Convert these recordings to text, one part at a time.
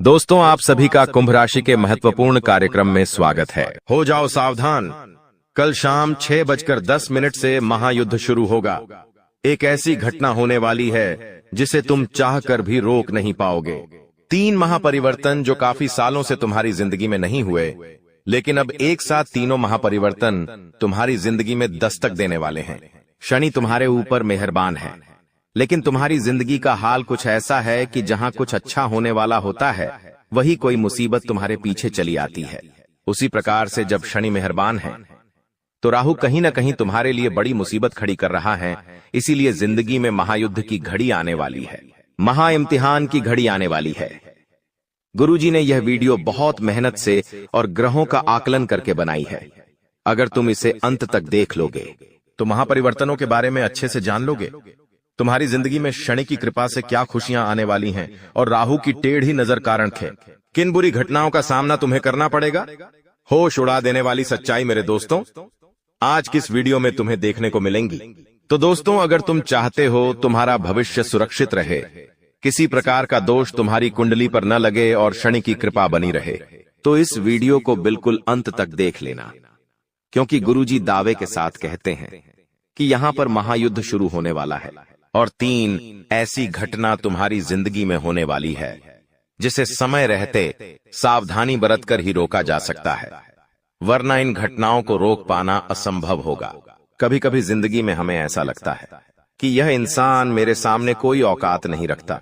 दोस्तों, आप सभी का कुंभ राशि के महत्वपूर्ण कार्यक्रम में स्वागत है। हो जाओ सावधान, कल शाम 6:10 से महायुद्ध शुरू होगा। एक ऐसी घटना होने वाली है जिसे तुम चाहकर भी रोक नहीं पाओगे। 3 महापरिवर्तन जो काफी सालों से तुम्हारी जिंदगी में नहीं हुए, लेकिन अब एक साथ तीनों महापरिवर्तन तुम्हारी जिंदगी में दस्तक देने वाले हैं। शनि तुम्हारे ऊपर मेहरबान है, लेकिन तुम्हारी जिंदगी का हाल कुछ ऐसा है कि जहां कुछ अच्छा होने वाला होता है, वही कोई मुसीबत तुम्हारे पीछे चली आती है। उसी प्रकार से जब शनि मेहरबान है, तो राहु कहीं न कहीं तुम्हारे लिए बड़ी मुसीबत खड़ी कर रहा है। इसीलिए जिंदगी में महायुद्ध की घड़ी आने वाली है, महा इम्तिहान की घड़ी आने वाली है। गुरुजी ने यह वीडियो बहुत मेहनत से और ग्रहों का आकलन करके बनाई है। अगर तुम इसे अंत तक देख लोगे तो महापरिवर्तनों के बारे में अच्छे से जान लोगे। तुम्हारी जिंदगी में शनि की कृपा से क्या खुशियां आने वाली हैं और राहु की टेढ़ी नजर कारण किन बुरी घटनाओं का सामना तुम्हें करना पड़ेगा। होश उड़ा देने वाली सच्चाई मेरे दोस्तों आज किस वीडियो में तुम्हें देखने को मिलेंगी। तो दोस्तों, अगर तुम चाहते हो तुम्हारा भविष्य सुरक्षित रहे, किसी प्रकार का दोष तुम्हारी कुंडली पर न लगे और शनि की कृपा बनी रहे, तो इस वीडियो को बिल्कुल अंत तक देख लेना, क्योंकि गुरुजी दावे के साथ कहते हैं कि यहाँ पर महायुद्ध शुरू होने वाला है और 3 ऐसी घटना तुम्हारी जिंदगी में होने वाली है जिसे समय रहते सावधानी बरतकर ही रोका जा सकता है, वरना इन घटनाओं को रोक पाना असंभव होगा। कभी कभी जिंदगी में हमें ऐसा लगता है कि यह इंसान मेरे सामने कोई औकात नहीं रखता,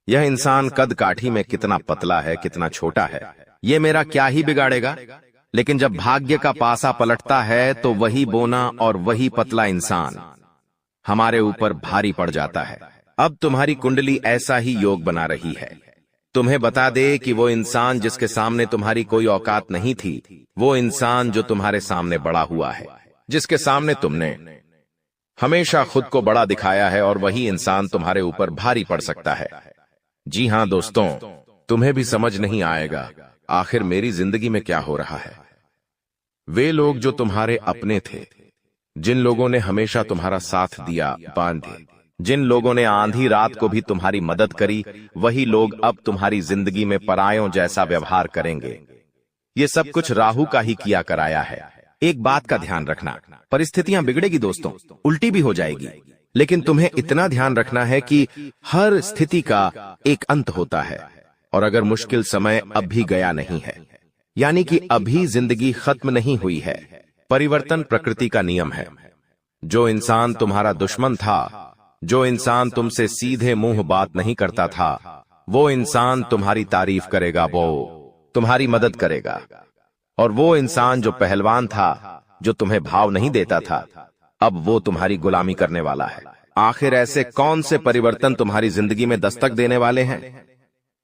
यह इंसान कद काठी में कितना पतला है, कितना छोटा है, ये मेरा क्या ही बिगाड़ेगा। लेकिन जब भाग्य का पासा पलटता है तो वही बोना और वही पतला इंसान हमारे ऊपर भारी पड़ जाता है। अब तुम्हारी कुंडली ऐसा ही योग बना रही है। तुम्हें बता दे कि वो इंसान जिसके सामने तुम्हारी कोई औकात नहीं थी, वो इंसान जो तुम्हारे सामने बड़ा हुआ है, जिसके सामने तुमने हमेशा खुद को बड़ा दिखाया है, और वही इंसान तुम्हारे ऊपर भारी पड़ सकता है। जी हां दोस्तों, तुम्हें भी समझ नहीं आएगा आखिर मेरी जिंदगी में क्या हो रहा है। वे लोग जो तुम्हारे अपने थे, जिन लोगों ने हमेशा तुम्हारा साथ दिया, बांधे, जिन लोगों ने आंधी रात को भी तुम्हारी मदद करी, वही लोग अब तुम्हारी जिंदगी में परायों जैसा व्यवहार करेंगे। ये सब कुछ राहु का ही किया कराया है। एक बात का ध्यान रखना, परिस्थितियां बिगड़ेगी दोस्तों, उल्टी भी हो जाएगी, लेकिन तुम्हें इतना ध्यान रखना है कि हर स्थिति का एक अंत होता है। और अगर मुश्किल समय अब भी गया नहीं है, यानी कि अभी जिंदगी खत्म नहीं हुई है, परिवर्तन प्रकृति का नियम है। जो इंसान तुम्हारा दुश्मन था, जो इंसान तुमसे सीधे मुंह बात नहीं करता था, वो इंसान तुम्हारी तारीफ करेगा, वो तुम्हारी मदद करेगा। और वो इंसान जो पहलवान था, जो तुम्हें भाव नहीं देता था, अब वो तुम्हारी गुलामी करने वाला है। आखिर ऐसे कौन से परिवर्तन तुम्हारी जिंदगी में दस्तक देने वाले हैं?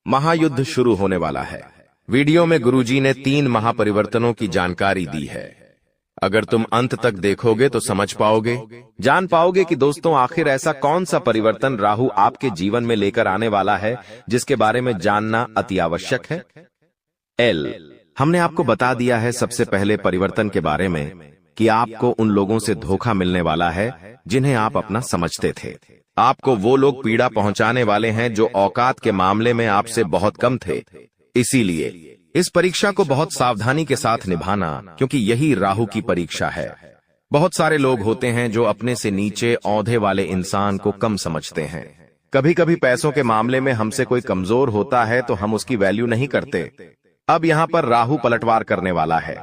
महायुद्ध शुरू होने वाला है। वीडियो में गुरुजी ने 3 महापरिवर्तनों की जानकारी दी है। अगर तुम अंत तक देखोगे तो समझ पाओगे, जान पाओगे कि दोस्तों आखिर ऐसा कौन सा परिवर्तन राहु आपके जीवन में लेकर आने वाला है, जिसके बारे में जानना अति आवश्यक है। हमने आपको बता दिया है सबसे पहले परिवर्तन के बारे में कि आपको उन लोगों से धोखा मिलने वाला है जिन्हें आप अपना समझते थे। आपको वो लोग पीड़ा पहुंचाने वाले हैं जो औकात के मामले में आपसे बहुत कम थे। इसीलिए इस परीक्षा को बहुत सावधानी के साथ निभाना, क्योंकि यही राहु की परीक्षा है। बहुत सारे लोग होते हैं जो अपने से नीचे औंधे वाले इंसान को कम समझते हैं। कभी कभी पैसों के मामले में हमसे कोई कमजोर होता है तो हम उसकी वैल्यू नहीं करते। अब यहाँ पर राहु पलटवार करने वाला है,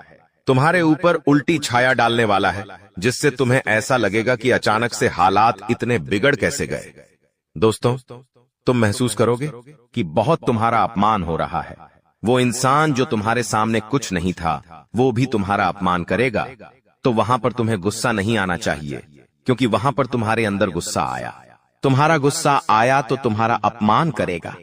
तुम्हारे ऊपर उल्टी छाया डालने वाला है, जिससे तुम्हें ऐसा लगेगा कि अचानक से हालात इतने बिगड़ कैसे गए। दोस्तों, तुम महसूस करोगे कि बहुत तुम्हारा अपमान हो रहा है। वो इंसान जो तुम्हारे सामने कुछ नहीं था, वो भी तुम्हारा अपमान करेगा। तो वहां पर तुम्हें गुस्सा नहीं आना चाहिए, क्योंकि वहां पर तुम्हारे अंदर गुस्सा आया। तुम्हारा गुस्सा आया तो तुम्हारा अपमान करेगा।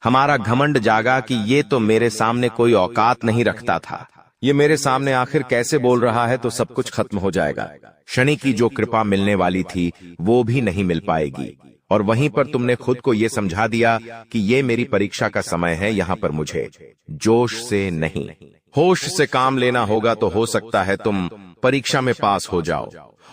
हमारा घमंड जागा कि ये तो मेरे सामने कोई औकात नहीं रखता था, ये मेरे सामने आखिर कैसे बोल रहा है, तो सब कुछ खत्म हो जाएगा। शनि की जो कृपा मिलने वाली थी वो भी नहीं मिल पाएगी। और वहीं पर तुमने खुद को ये समझा दिया कि ये मेरी परीक्षा का समय है, यहाँ पर मुझे जोश से नहीं होश से काम लेना होगा। तो हो सकता है तुम परीक्षा में पास हो जाओ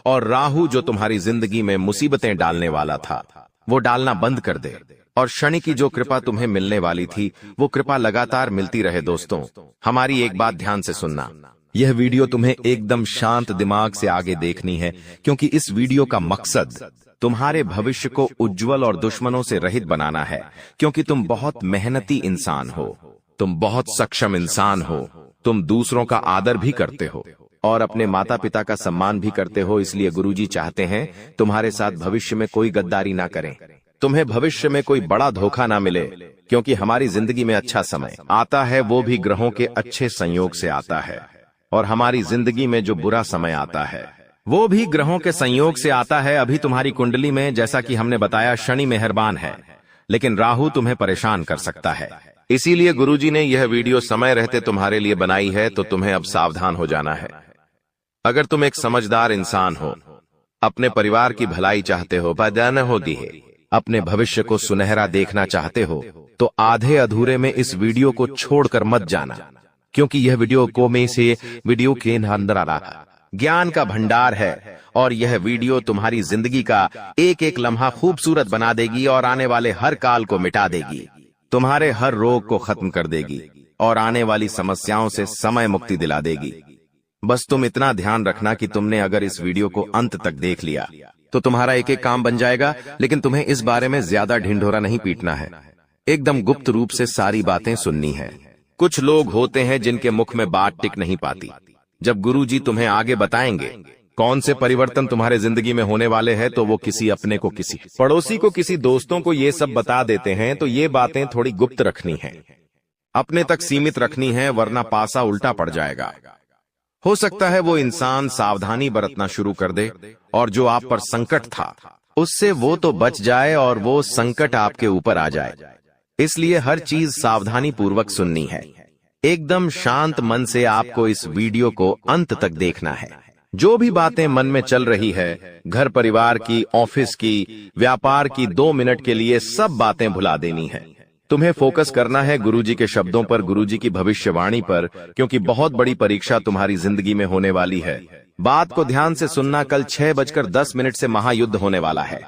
और राहु जो तुम्हारी जिंदगी में मुसीबतें डालने वाला था, वो डालना बंद कर दे। और शनि की जो कृपा तुम्हें मिलने वाली थी वो कृपा लगातार मिलती रहे। दोस्तों, हमारी एक बात ध्यान से सुनना। यह वीडियो तुम्हें एकदम शांत दिमाग से आगे देखनी है, क्योंकि इस वीडियो का मकसद तुम्हारे भविष्य को उज्जवल और दुश्मनों से रहित बनाना है। क्योंकि तुम बहुत मेहनती इंसान हो, तुम बहुत सक्षम इंसान हो, तुम दूसरों का आदर भी करते हो और अपने माता पिता का सम्मान भी करते हो। इसलिए गुरुजी चाहते हैं तुम्हारे साथ भविष्य में कोई गद्दारी ना करें, तुम्हें भविष्य में कोई बड़ा धोखा ना मिले। क्योंकि हमारी जिंदगी में अच्छा समय आता है वो भी ग्रहों के अच्छे संयोग से आता है, और हमारी जिंदगी में जो बुरा समय आता है वो भी ग्रहों के संयोग से आता है। अभी तुम्हारी कुंडली में, जैसा कि हमने बताया, शनि मेहरबान है, लेकिन राहु तुम्हें परेशान कर सकता है। इसीलिए गुरुजी ने यह वीडियो समय रहते तुम्हारे लिए बनाई है, तो तुम्हें अब सावधान हो जाना है। अगर तुम एक समझदार इंसान हो, अपने परिवार की भलाई चाहते हो, पैदा न होती है, अपने भविष्य को सुनहरा देखना चाहते हो, तो आधे अधूरे में इस वीडियो को छोड़कर मत जाना। क्योंकि यह वीडियो के अंदर आ रहा ज्ञान का भंडार है, और यह वीडियो तुम्हारी जिंदगी का एक एक लम्हा खूबसूरत बना देगी और आने वाले हर काल को मिटा देगी, तुम्हारे हर रोग को खत्म कर देगी और आने वाली समस्याओं से समय मुक्ति दिला देगी। बस तुम इतना ध्यान रखना कि तुमने अगर इस वीडियो को अंत तक देख लिया तो तुम्हारा एक एक काम बन जाएगा। लेकिन तुम्हें इस बारे में ज्यादा ढिंढोरा नहीं पीटना है, एकदम गुप्त रूप से सारी बातें सुननी है। कुछ लोग होते हैं जिनके मुख में बात टिक नहीं पाती। जब गुरुजी तुम्हें आगे बताएंगे कौन से परिवर्तन तुम्हारे जिंदगी में होने वाले हैं, तो वो किसी अपने को, किसी पड़ोसी को, किसी दोस्तों को ये सब बता देते हैं। तो ये बातें थोड़ी गुप्त रखनी है, अपने तक सीमित रखनी है, वरना पासा उल्टा पड़ जाएगा। हो सकता है वो इंसान सावधानी बरतना शुरू कर दे और जो आप पर संकट था उससे वो तो बच जाए और वो संकट आपके ऊपर आ जाए। इसलिए हर चीज सावधानी पूर्वक सुननी है। एकदम शांत मन से आपको इस वीडियो को अंत तक देखना है। जो भी बातें मन में चल रही है, घर परिवार की, ऑफिस की, व्यापार की, 2 मिनट के लिए सब बातें भुला देनी है। तुम्हें फोकस करना है गुरुजी के शब्दों पर, गुरुजी की भविष्यवाणी पर, क्योंकि बहुत बड़ी परीक्षा तुम्हारी जिंदगी में होने वाली है। बात को ध्यान से सुनना। कल 6:10 से महायुद्ध होने वाला है।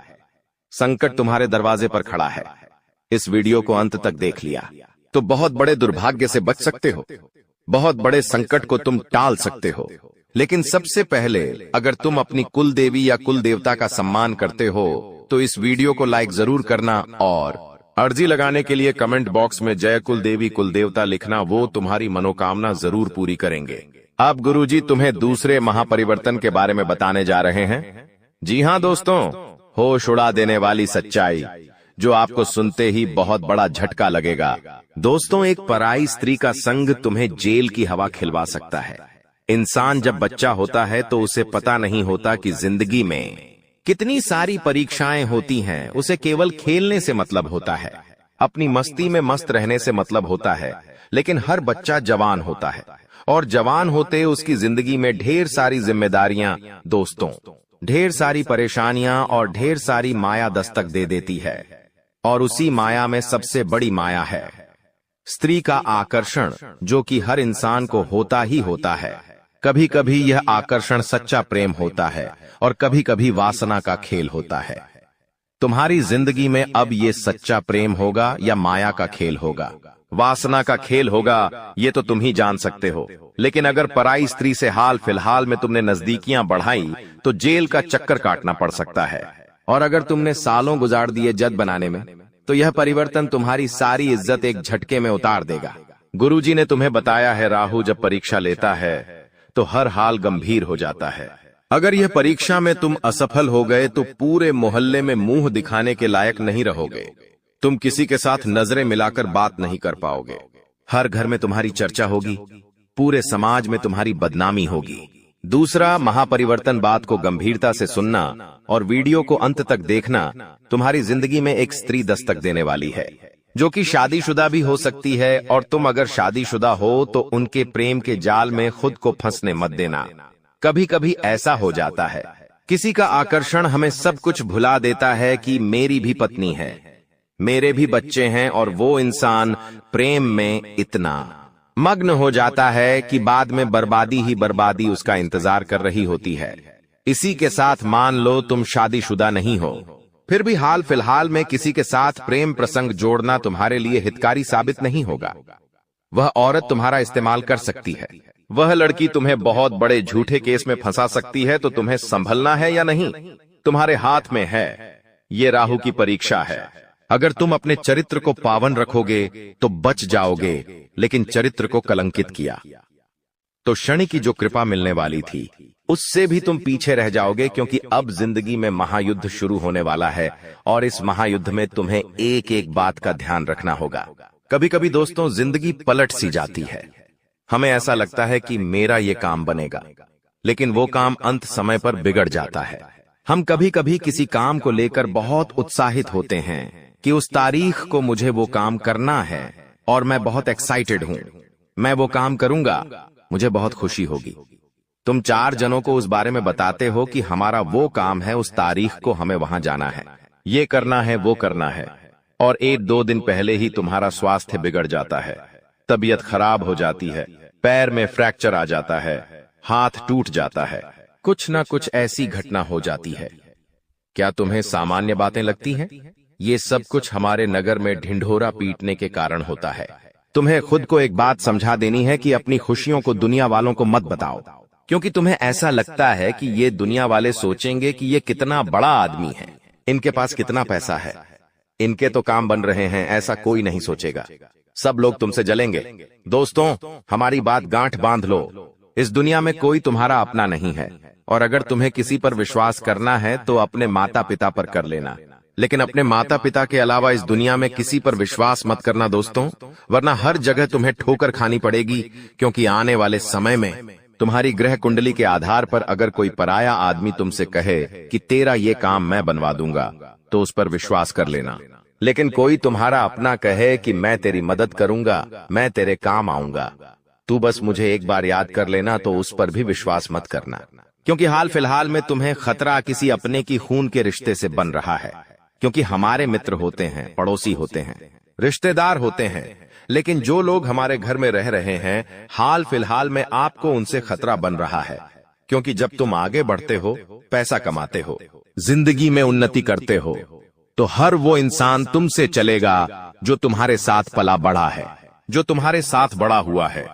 संकट तुम्हारे दरवाजे पर खड़ा है। इस वीडियो को अंत तक देख लिया तो बहुत बड़े दुर्भाग्य से बच सकते हो, बहुत बड़े संकट को तुम टाल सकते हो। लेकिन सबसे पहले, अगर तुम अपनी कुल देवी या कुल देवता का सम्मान करते हो तो इस वीडियो को लाइक जरूर करना और अर्जी लगाने के लिए कमेंट बॉक्स में जय कुल देवी कुल देवता लिखना। वो तुम्हारी मनोकामना जरूर पूरी करेंगे। अब गुरुजी तुम्हें दूसरे महापरिवर्तन के बारे में बताने जा रहे हैं। जी हाँ दोस्तों, होश उड़ा देने वाली सच्चाई जो आपको सुनते ही बहुत बड़ा झटका लगेगा। दोस्तों, एक पराई स्त्री का संग तुम्हें जेल की हवा खिलवा सकता है। इंसान जब बच्चा होता है तो उसे पता नहीं होता कि जिंदगी में कितनी सारी परीक्षाएं होती हैं। उसे केवल खेलने से मतलब होता है, अपनी मस्ती में मस्त रहने से मतलब होता है। लेकिन हर बच्चा जवान होता है और जवान होते उसकी जिंदगी में ढेर सारी जिम्मेदारियां, दोस्तों, ढेर सारी परेशानियां और ढेर सारी माया दस्तक दे देती है। और उसी माया में सबसे बड़ी माया है स्त्री का आकर्षण, जो कि हर इंसान को होता ही होता है। कभी कभी यह आकर्षण सच्चा प्रेम होता है और कभी कभी वासना का खेल होता है। तुम्हारी जिंदगी में अब ये सच्चा प्रेम होगा या माया का खेल होगा, वासना का खेल होगा, ये तो तुम ही जान सकते हो। लेकिन अगर पराई स्त्री से हाल फिलहाल में तुमने नजदीकियां बढ़ाई तो जेल का चक्कर काटना पड़ सकता है। और अगर तुमने सालों गुजार दिए जद बनाने में, तो यह परिवर्तन तुम्हारी सारी इज्जत एक झटके में उतार देगा। गुरुजी ने तुम्हें बताया है, राहु जब परीक्षा लेता है तो हर हाल गंभीर हो जाता है। अगर यह परीक्षा में तुम असफल हो गए तो पूरे मोहल्ले में मुंह दिखाने के लायक नहीं रहोगे। तुम किसी के साथ नजरें मिलाकर बात नहीं कर पाओगे। हर घर में तुम्हारी चर्चा होगी, पूरे समाज में तुम्हारी बदनामी होगी। दूसरा महापरिवर्तन, बात को गंभीरता से सुनना और वीडियो को अंत तक देखना। तुम्हारी जिंदगी में एक स्त्री दस्तक देने वाली है जो कि शादीशुदा भी हो सकती है, और तुम अगर शादीशुदा हो तो उनके प्रेम के जाल में खुद को फंसने मत देना। कभी कभी ऐसा हो जाता है, किसी का आकर्षण हमें सब कुछ भुला देता है कि मेरी भी पत्नी है, मेरे भी बच्चे हैं, और वो इंसान प्रेम में इतना मग्न हो जाता है कि बाद में बर्बादी ही बर्बादी उसका इंतजार कर रही होती है। इसी के साथ मान लो तुम शादीशुदा नहीं हो, फिर भी हाल फिलहाल में किसी के साथ प्रेम प्रसंग जोड़ना तुम्हारे लिए हितकारी साबित नहीं होगा। वह औरत तुम्हारा इस्तेमाल कर सकती है, वह लड़की तुम्हें बहुत बड़े झूठे केस में फंसा सकती है, तो तुम्हें संभलना है या नहीं, तुम्हारे हाथ में है। ये राहु की परीक्षा है। अगर तुम अपने चरित्र को पावन रखोगे तो बच जाओगे, लेकिन चरित्र को कलंकित किया तो शनि की जो कृपा मिलने वाली थी उससे भी तुम पीछे रह जाओगे, क्योंकि अब जिंदगी में महायुद्ध शुरू होने वाला है और इस महायुद्ध में तुम्हें एक एक बात का ध्यान रखना होगा। कभी कभी दोस्तों जिंदगी पलट सी जाती है। हमें ऐसा लगता है कि मेरा ये काम बनेगा, लेकिन वो काम अंत समय पर बिगड़ जाता है। हम कभी कभी किसी काम को लेकर बहुत उत्साहित होते हैं कि उस तारीख को मुझे वो काम करना है और मैं बहुत एक्साइटेड हूं, मैं वो काम करूंगा, मुझे बहुत खुशी होगी। तुम 4 जनों को उस बारे में बताते हो कि हमारा वो काम है, उस तारीख को हमें वहां जाना है, ये करना है, वो करना है, और 1-2 दिन पहले ही तुम्हारा स्वास्थ्य बिगड़ जाता है, तबीयत खराब हो जाती है, पैर में फ्रैक्चर आ जाता है, हाथ टूट जाता है, कुछ ना कुछ ऐसी घटना हो जाती है। क्या तुम्हें सामान्य बातें लगती हैं? ये सब कुछ हमारे नगर में ढिंढोरा पीटने के कारण होता है। तुम्हें खुद को एक बात समझा देनी है कि अपनी खुशियों को दुनिया वालों को मत बताओ, क्योंकि तुम्हें ऐसा लगता है कि ये दुनिया वाले सोचेंगे कि ये कितना बड़ा आदमी है, इनके पास कितना पैसा है, इनके तो काम बन रहे हैं। ऐसा कोई नहीं सोचेगा, सब लोग तुमसे जलेंगे। दोस्तों, हमारी बात गांठ बांध लो, इस दुनिया में कोई तुम्हारा अपना नहीं है, और अगर तुम्हें किसी पर विश्वास करना है तो अपने माता पिता पर कर लेना, लेकिन अपने माता पिता के अलावा इस दुनिया में किसी पर विश्वास मत करना दोस्तों, वरना हर जगह तुम्हें ठोकर खानी पड़ेगी। क्योंकि आने वाले समय में तुम्हारी ग्रह कुंडली के आधार पर अगर कोई पराया आदमी तुमसे कहे कि तेरा ये काम मैं बनवा दूंगा, तो उस पर विश्वास कर लेना। लेकिन कोई तुम्हारा अपना कहे कि मैं तेरी मदद करूंगा, मैं तेरे काम आऊंगा, तू बस मुझे एक बार याद कर लेना, तो उस पर भी विश्वास मत करना। क्योंकि हाल फिलहाल में तुम्हें खतरा किसी अपने की खून के रिश्ते से बन रहा है। क्योंकि हमारे मित्र होते हैं, पड़ोसी होते हैं, रिश्तेदार होते हैं, लेकिन जो लोग हमारे घर में रह रहे हैं, हाल फिलहाल में आपको उनसे खतरा बन रहा है। क्योंकि जब तुम आगे बढ़ते हो, पैसा कमाते हो, जिंदगी में उन्नति करते हो, तो हर वो इंसान तुमसे चलेगा जो तुम्हारे साथ पला बढ़ा है, जो तुम्हारे साथ बड़ा हुआ है।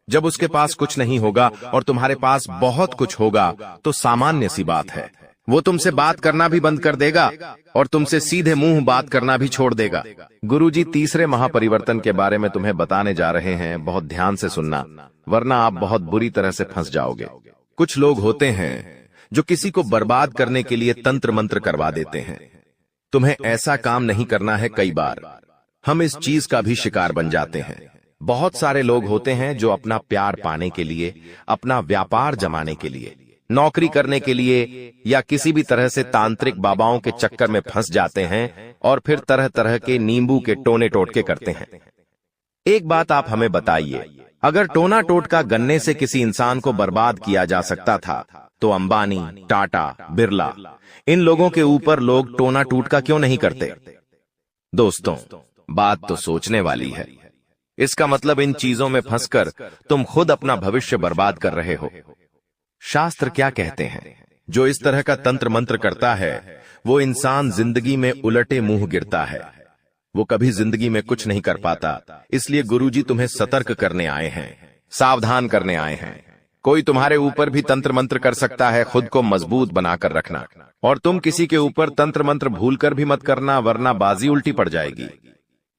जब उसके पास कुछ नहीं होगा और तुम्हारे पास बहुत कुछ होगा, तो सामान्य सी बात है, वो तुमसे बात करना भी बंद कर देगा और तुमसे सीधे मुंह बात करना भी छोड़ देगा। गुरुजी तीसरे महापरिवर्तन के बारे में तुम्हें बताने जा रहे हैं, बहुत ध्यान से सुनना, वरना आप बहुत बुरी तरह से फंस जाओगे। कुछ लोग होते हैं जो किसी को बर्बाद करने के लिए तंत्र मंत्र करवा देते हैं। तुम्हें ऐसा काम नहीं करना है। कई बार हम इस चीज का भी शिकार बन जाते हैं। बहुत सारे लोग होते हैं जो अपना प्यार पाने के लिए, अपना व्यापार जमाने के लिए, नौकरी करने के लिए या किसी भी तरह से तांत्रिक बाबाओं के चक्कर में फंस जाते हैं और फिर तरह तरह के नींबू के टोने टोटके करते हैं। एक बात आप हमें बताइए, अगर टोना टोटका गन्ने से किसी इंसान को बर्बाद किया जा सकता था, तो अंबानी, टाटा, बिरला, इन लोगों के ऊपर लोग टोना टोटका क्यों नहीं करते? दोस्तों, बात तो सोचने वाली है। इसका मतलब इन चीजों में फंसकर तुम खुद अपना भविष्य बर्बाद कर रहे हो। शास्त्र क्या कहते हैं? जो इस तरह का तंत्र मंत्र करता है, वो इंसान जिंदगी में उलटे मुंह गिरता है, वो कभी जिंदगी में कुछ नहीं कर पाता। इसलिए गुरुजी तुम्हें सतर्क करने आए हैं, सावधान करने आए हैं। कोई तुम्हारे ऊपर भी तंत्र मंत्र कर सकता है, खुद को मजबूत बनाकर रखना। और तुम किसी के ऊपर तंत्र मंत्र भूलकर भी मत करना, वरना बाजी उल्टी पड़ जाएगी।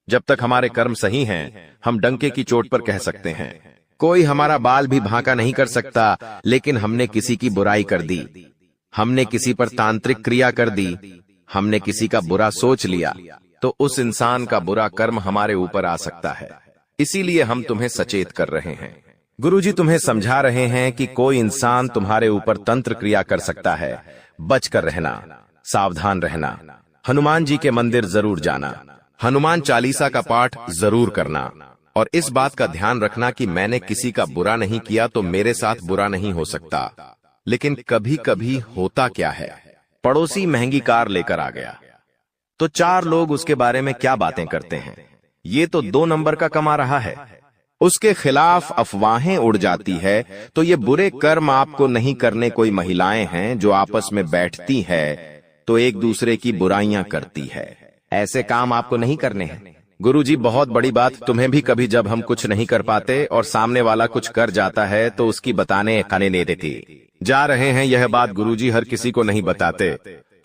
जब तक हमारे कर्म सही हैं, हम डंके की चोट पर कह सकते हैं। कोई हमारा बाल भी भांका नहीं कर सकता, लेकिन हमने किसी की बुराई कर दी, हमने किसी पर तांत्रिक क्रिया कर दी, हमने किसी का बुरा सोच लिया, तो उस इंसान का बुरा कर्म हमारे ऊपर आ सकता है। इसीलिए हम तुम्हें सचेत कर रहे हैं। गुरुजी तुम्हें समझा रहे हैं कि कोई इंसान तुम्हारे ऊपर तंत्र क्रिया कर सकता है। बचकर रहना, सावधान रहना। हनुमान जी के मंदिर जरूर जाना, हनुमान चालीसा का पाठ जरूर करना, और इस बात का ध्यान रखना कि मैंने किसी का बुरा नहीं किया तो मेरे साथ बुरा नहीं हो सकता। लेकिन कभी कभी होता क्या है, पड़ोसी महंगी कार लेकर आ गया, तो 4 लोग उसके बारे में क्या बातें करते हैं, ये तो 2 नंबर का कमा रहा है। उसके खिलाफ अफवाहें उड़ जाती है, तो ये बुरे कर्म आपको नहीं करने। कोई महिलाएं हैं जो आपस में बैठती है तो एक दूसरे की बुराइयां करती है। ऐसे काम आपको नहीं करने हैं। गुरुजी, बहुत बड़ी बात तुम्हें भी कभी जब हम कुछ नहीं कर पाते और सामने वाला कुछ कर जाता है तो उसकी बताने खाने नहीं देती। जा रहे हैं यह बात गुरुजी हर किसी को नहीं बताते।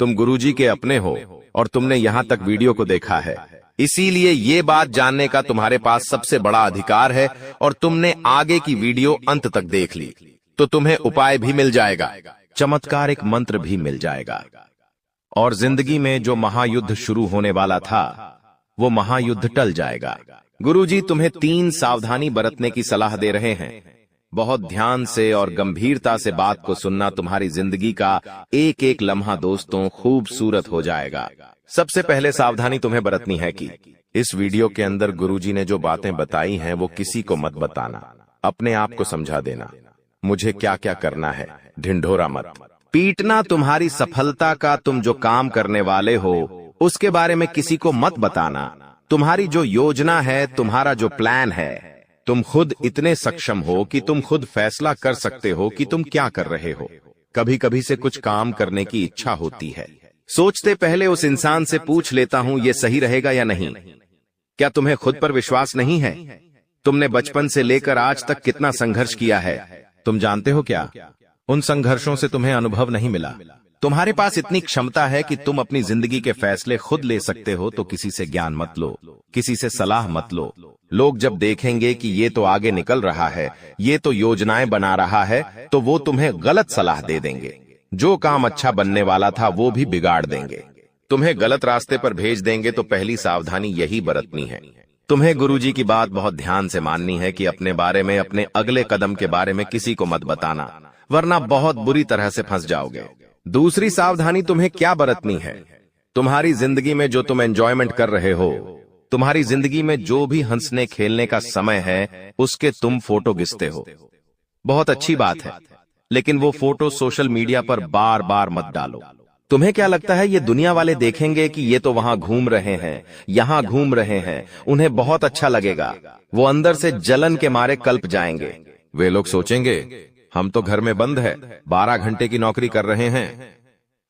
तुम गुरुजी के अपने हो और तुमने यहाँ तक वीडियो को देखा है, इसीलिए ये बात जानने का तुम्हारे पास सबसे बड़ा अधिकार है। और तुमने आगे की वीडियो अंत तक देख ली तो तुम्हें उपाय भी मिल जाएगा, चमत्कार एक मंत्र भी मिल जाएगा। और जिंदगी में जो महायुद्ध शुरू होने वाला था वो महायुद्ध टल जाएगा। गुरुजी तुम्हें 3 सावधानी बरतने की सलाह दे रहे हैं। बहुत ध्यान से और गंभीरता से बात को सुनना। तुम्हारी जिंदगी का एक एक लम्हा दोस्तों खूबसूरत हो जाएगा। सबसे पहले सावधानी तुम्हें बरतनी है कि इस वीडियो के अंदर गुरुजी ने जो बातें बताई हैं वो किसी को मत बताना। अपने आप को समझा देना मुझे क्या क्या करना है, ढिंढोरा मत पीटना। तुम्हारी सफलता का तुम जो काम करने वाले हो उसके बारे में किसी को मत बताना। तुम्हारी जो योजना है, तुम्हारा जो प्लान है, तुम खुद इतने सक्षम हो कि तुम खुद फैसला कर सकते हो कि तुम क्या कर रहे हो। कभी कभी से कुछ काम करने की इच्छा होती है, सोचते पहले उस इंसान से पूछ लेता हूं ये सही रहेगा या नहीं। क्या तुम्हें खुद पर विश्वास नहीं है? तुमने बचपन से लेकर आज तक कितना संघर्ष किया है, तुम जानते हो क्या? उन संघर्षों से तुम्हें अनुभव नहीं मिला। तुम्हारे पास इतनी क्षमता है कि तुम अपनी जिंदगी के फैसले खुद ले सकते हो, तो किसी से ज्ञान मत लो, किसी से सलाह मत लो। लोग जब देखेंगे कि ये तो आगे निकल रहा है, ये तो योजनाएं बना रहा है, तो वो तुम्हें गलत सलाह दे देंगे। जो काम अच्छा बनने वाला था वो भी बिगाड़ देंगे, तुम्हें गलत रास्ते पर भेज देंगे। तो पहली सावधानी यही बरतनी है। तुम्हें गुरुजी की बात बहुत ध्यान से माननी है कि अपने बारे में, अपने अगले कदम के बारे में किसी को मत बताना, वरना बहुत बुरी तरह से फंस जाओगे। दूसरी सावधानी तुम्हें क्या बरतनी है? तुम्हारी जिंदगी में जो तुम एंजॉयमेंट कर रहे हो, तुम्हारी जिंदगी में जो भी हंसने खेलने का समय है, उसके तुम फोटो खींचते हो। बहुत अच्छी बात है, लेकिन वो फोटो सोशल मीडिया पर बार बार मत डालो। तुम्हें क्या लगता है ये दुनिया वाले देखेंगे कि ये तो वहां घूम रहे हैं, यहां घूम रहे हैं, उन्हें बहुत अच्छा लगेगा। वो अंदर से जलन के मारे कल्प जाएंगे। वे लोग सोचेंगे हम तो घर में बंद है, 12 घंटे की नौकरी कर रहे हैं,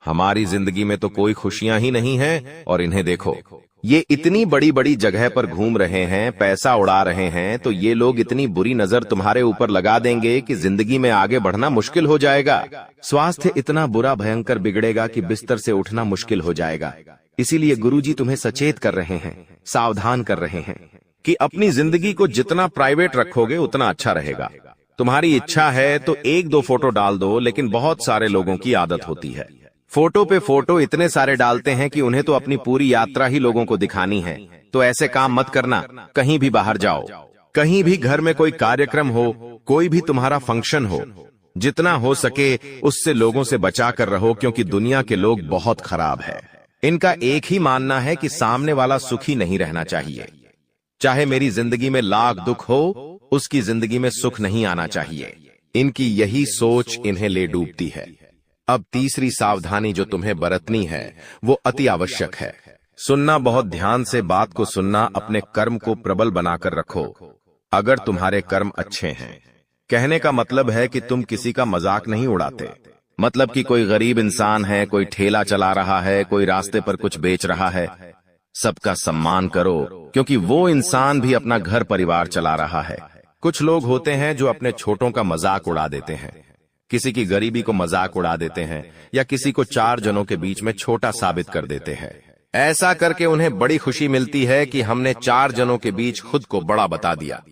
हमारी जिंदगी में तो कोई खुशियां ही नहीं है। और इन्हें देखो, ये इतनी बड़ी बड़ी जगह पर घूम रहे हैं, पैसा उड़ा रहे हैं, तो ये लोग इतनी बुरी नजर तुम्हारे ऊपर लगा देंगे कि जिंदगी में आगे बढ़ना मुश्किल हो जाएगा। स्वास्थ्य इतना बुरा भयंकर बिगड़ेगा कि बिस्तर से उठना मुश्किल हो जाएगा। इसीलिए गुरुजी तुम्हें सचेत कर रहे हैं, सावधान कर रहे हैं कि अपनी जिंदगी को जितना प्राइवेट रखोगे उतना अच्छा रहेगा। तुम्हारी इच्छा है तो 1-2 फोटो डाल दो, लेकिन बहुत सारे लोगों की आदत होती है, फोटो पे फोटो इतने सारे डालते हैं कि उन्हें तो अपनी पूरी यात्रा ही लोगों को दिखानी है। तो ऐसे काम मत करना। कहीं भी बाहर जाओ, कहीं भी घर में कोई कार्यक्रम हो, कोई भी तुम्हारा फंक्शन हो, जितना हो सके उससे लोगों से बचा कर रहो, क्योंकि दुनिया के लोग बहुत खराब है। इनका एक ही मानना है कि सामने वाला सुखी नहीं रहना चाहिए। चाहे मेरी जिंदगी में लाख दुख हो, उसकी जिंदगी में सुख नहीं आना चाहिए। इनकी यही सोच इन्हें ले डूबती है। अब तीसरी सावधानी जो तुम्हें बरतनी है वो अति आवश्यक है। सुनना, बहुत ध्यान से बात को सुनना। अपने कर्म को प्रबल बनाकर रखो। अगर तुम्हारे कर्म अच्छे हैं, कहने का मतलब है कि तुम किसी का मजाक नहीं उड़ाते। मतलब कि कोई गरीब इंसान है, कोई ठेला चला रहा है, कोई रास्ते पर कुछ बेच रहा है, सबका सम्मान करो, क्योंकि वो इंसान भी अपना घर परिवार चला रहा है। कुछ लोग होते हैं जो अपने छोटों का मजाक उड़ा देते हैं, किसी की गरीबी को मजाक उड़ा देते हैं, या किसी को 4 जनों के बीच में छोटा साबित कर देते हैं। ऐसा करके उन्हें बड़ी खुशी मिलती है कि हमने 4 जनों के बीच खुद को बड़ा बता दिया।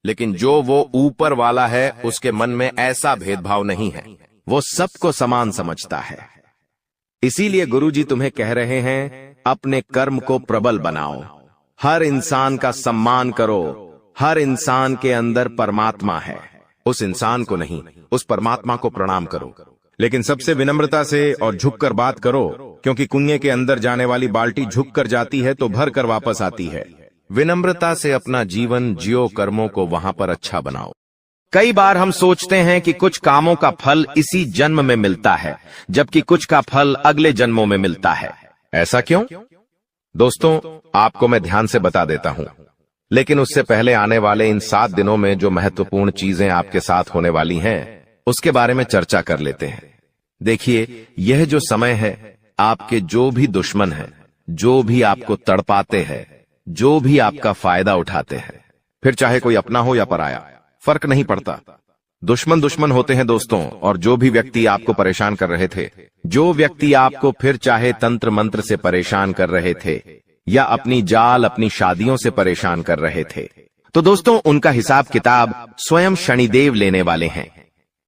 लेकिन जो वो ऊपर वाला है, उसके मन में ऐसा भेदभाव नहीं है, वो सबको समान समझता है। इसीलिए गुरुजी तुम्हें कह रहे हैं, अपने कर्म को प्रबल बनाओ, हर इंसान का सम्मान करो। हर इंसान के अंदर परमात्मा है, उस इंसान को नहीं, उस परमात्मा को प्रणाम करो। लेकिन सबसे विनम्रता से और झुककर बात करो, क्योंकि कुएं के अंदर जाने वाली बाल्टी झुक कर जाती है तो भर कर वापस आती है। विनम्रता से अपना जीवन जियो, कर्मों को वहां पर अच्छा बनाओ। कई बार हम सोचते हैं कि कुछ कामों का फल इसी जन्म में मिलता है, जबकि कुछ का फल अगले जन्मों में मिलता है। ऐसा क्यों? दोस्तों, आपको मैं ध्यान से बता देता हूं, लेकिन उससे पहले आने वाले इन 7 दिनों में जो महत्वपूर्ण चीजें आपके साथ होने वाली हैं, उसके बारे में चर्चा कर लेते हैं। देखिए, यह जो समय है, आपके जो भी दुश्मन हैं, जो भी आपको तड़पाते हैं, जो भी आपका फायदा उठाते हैं, फिर चाहे कोई अपना हो या पराया, फर्क नहीं पड़ता। दुश्मन दुश्मन होते हैं दोस्तों। और जो भी व्यक्ति आपको परेशान कर रहे थे, जो व्यक्ति आपको फिर चाहे तंत्र मंत्र से परेशान कर रहे थे या अपनी जाल अपनी शादियों से परेशान कर रहे थे, तो दोस्तों उनका हिसाब किताब स्वयं शनिदेव लेने वाले हैं।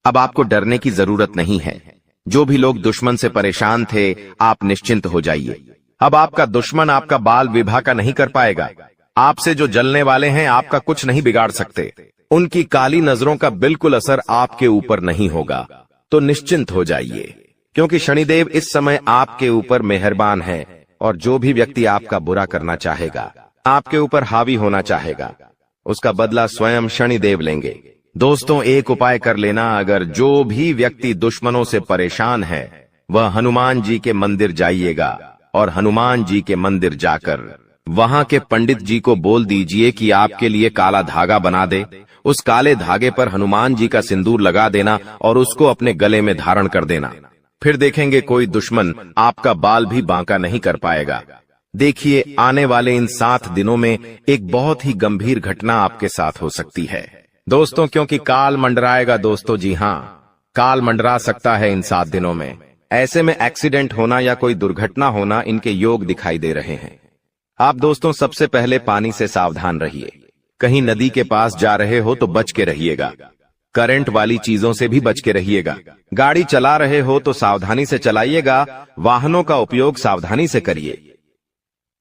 अब आपको डरने की जरूरत नहीं है। जो भी लोग दुश्मन से परेशान थे, आप निश्चिंत हो जाइए। अब आपका दुश्मन आपका बाल विवाह का नहीं कर पाएगा। आपसे जो जलने वाले हैं, आपका कुछ नहीं बिगाड़ सकते। उनकी काली नजरों का बिल्कुल असर आपके ऊपर नहीं होगा। तो निश्चिंत हो जाइए, क्योंकि शनिदेव इस समय आपके ऊपर मेहरबान है। और जो भी व्यक्ति आपका बुरा करना चाहेगा, आपके ऊपर हावी होना चाहेगा, उसका बदला स्वयं शनिदेव लेंगे। दोस्तों एक उपाय कर लेना, अगर जो भी व्यक्ति दुश्मनों से परेशान है, वह हनुमान जी के मंदिर जाइएगा और हनुमान जी के मंदिर जाकर वहां के पंडित जी को बोल दीजिए कि आपके लिए काला धागा बना दे। उस काले धागे पर हनुमान जी का सिंदूर लगा देना और उसको अपने गले में धारण कर देना। फिर देखेंगे कोई दुश्मन आपका बाल भी बांका नहीं कर पाएगा। देखिए आने वाले इन 7 दिनों में एक बहुत ही गंभीर घटना आपके साथ हो सकती है दोस्तों, क्योंकि काल मंडराएगा दोस्तों। जी हां, काल मंडरा सकता है इन 7 दिनों में। ऐसे में एक्सीडेंट होना या कोई दुर्घटना होना इनके योग दिखाई दे रहे हैं। आप दोस्तों सबसे पहले पानी से सावधान रहिए। कहीं नदी के पास जा रहे हो तो बच के रहिएगा। करंट वाली चीजों से भी बच के रहिएगा। गाड़ी चला रहे हो तो सावधानी से चलाइएगा। वाहनों का उपयोग सावधानी से करिए।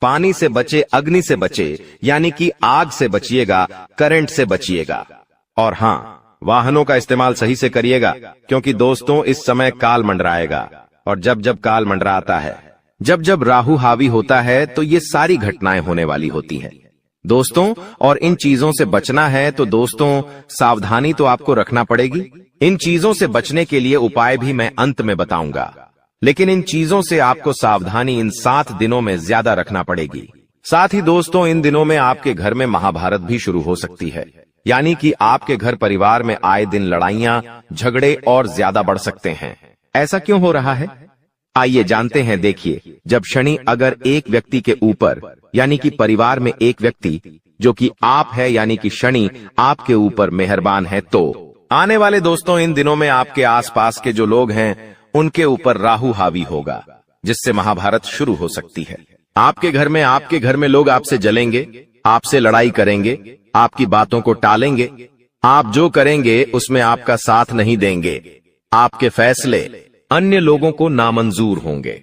पानी से बचे, अग्नि से बचे, यानी कि आग से बचिएगा, करंट से बचिएगा। और हां, वाहनों का इस्तेमाल सही से करिएगा, क्योंकि दोस्तों इस समय काल मंडराएगा। और जब जब काल मंडराता है, जब जब राहु हावी होता है, तो ये सारी घटनाएं होने वाली होती हैं दोस्तों। और इन चीजों से बचना है तो दोस्तों सावधानी तो आपको रखना पड़ेगी। इन चीजों से बचने के लिए उपाय भी मैं अंत में बताऊंगा, लेकिन इन चीजों से आपको सावधानी इन 7 दिनों में ज्यादा रखना पड़ेगी। साथ ही दोस्तों इन दिनों में आपके घर में महाभारत भी शुरू हो सकती है, यानी कि आपके घर परिवार में आए दिन लड़ाइयां, झगड़े और ज्यादा बढ़ सकते हैं। ऐसा क्यों हो रहा है, आइए जानते हैं। देखिए, जब शनि अगर एक व्यक्ति के ऊपर, यानी कि परिवार में एक व्यक्ति जो कि आप है, यानी कि शनि आपके ऊपर मेहरबान है, तो आने वाले दोस्तों इन दिनों में आपके आसपास के जो लोग हैं उनके ऊपर राहु हावी होगा, जिससे महाभारत शुरू हो सकती है। आपके घर में लोग आपसे जलेंगे, आपसे लड़ाई करेंगे, आपकी बातों को टालेंगे। आप जो करेंगे उसमें आपका साथ नहीं देंगे। आपके फैसले अन्य लोगों को नामंजूर होंगे।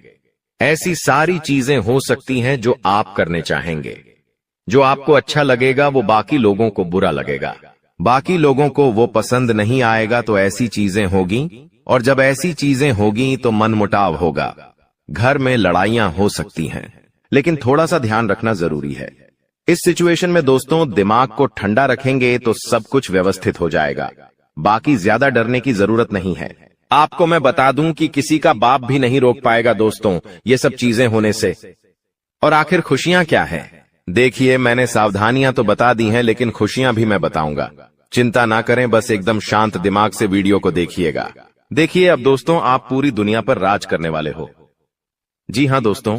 ऐसी सारी चीजें हो सकती हैं जो आप करने चाहेंगे। जो आपको अच्छा लगेगा वो बाकी लोगों को बुरा लगेगा, बाकी लोगों को वो पसंद नहीं आएगा। तो ऐसी चीजें होगी, और जब ऐसी चीजें होगी तो मनमुटाव होगा, घर में लड़ाइयां हो सकती हैं। लेकिन थोड़ा सा ध्यान रखना जरूरी है। इस सिचुएशन में दोस्तों दिमाग को ठंडा रखेंगे तो सब कुछ व्यवस्थित हो जाएगा। बाकी ज्यादा डरने की जरूरत नहीं है। आपको मैं बता दूं कि किसी का बाप भी नहीं रोक पाएगा दोस्तों ये सब चीजें होने से। और आखिर खुशियां क्या हैं? देखिए, मैंने सावधानियां तो बता दी हैं, लेकिन खुशियां भी मैं बताऊंगा। चिंता ना करें, बस एकदम शांत दिमाग से वीडियो को देखिएगा। देखिए, अब दोस्तों आप पूरी दुनिया पर राज करने वाले हो। जी हां दोस्तों,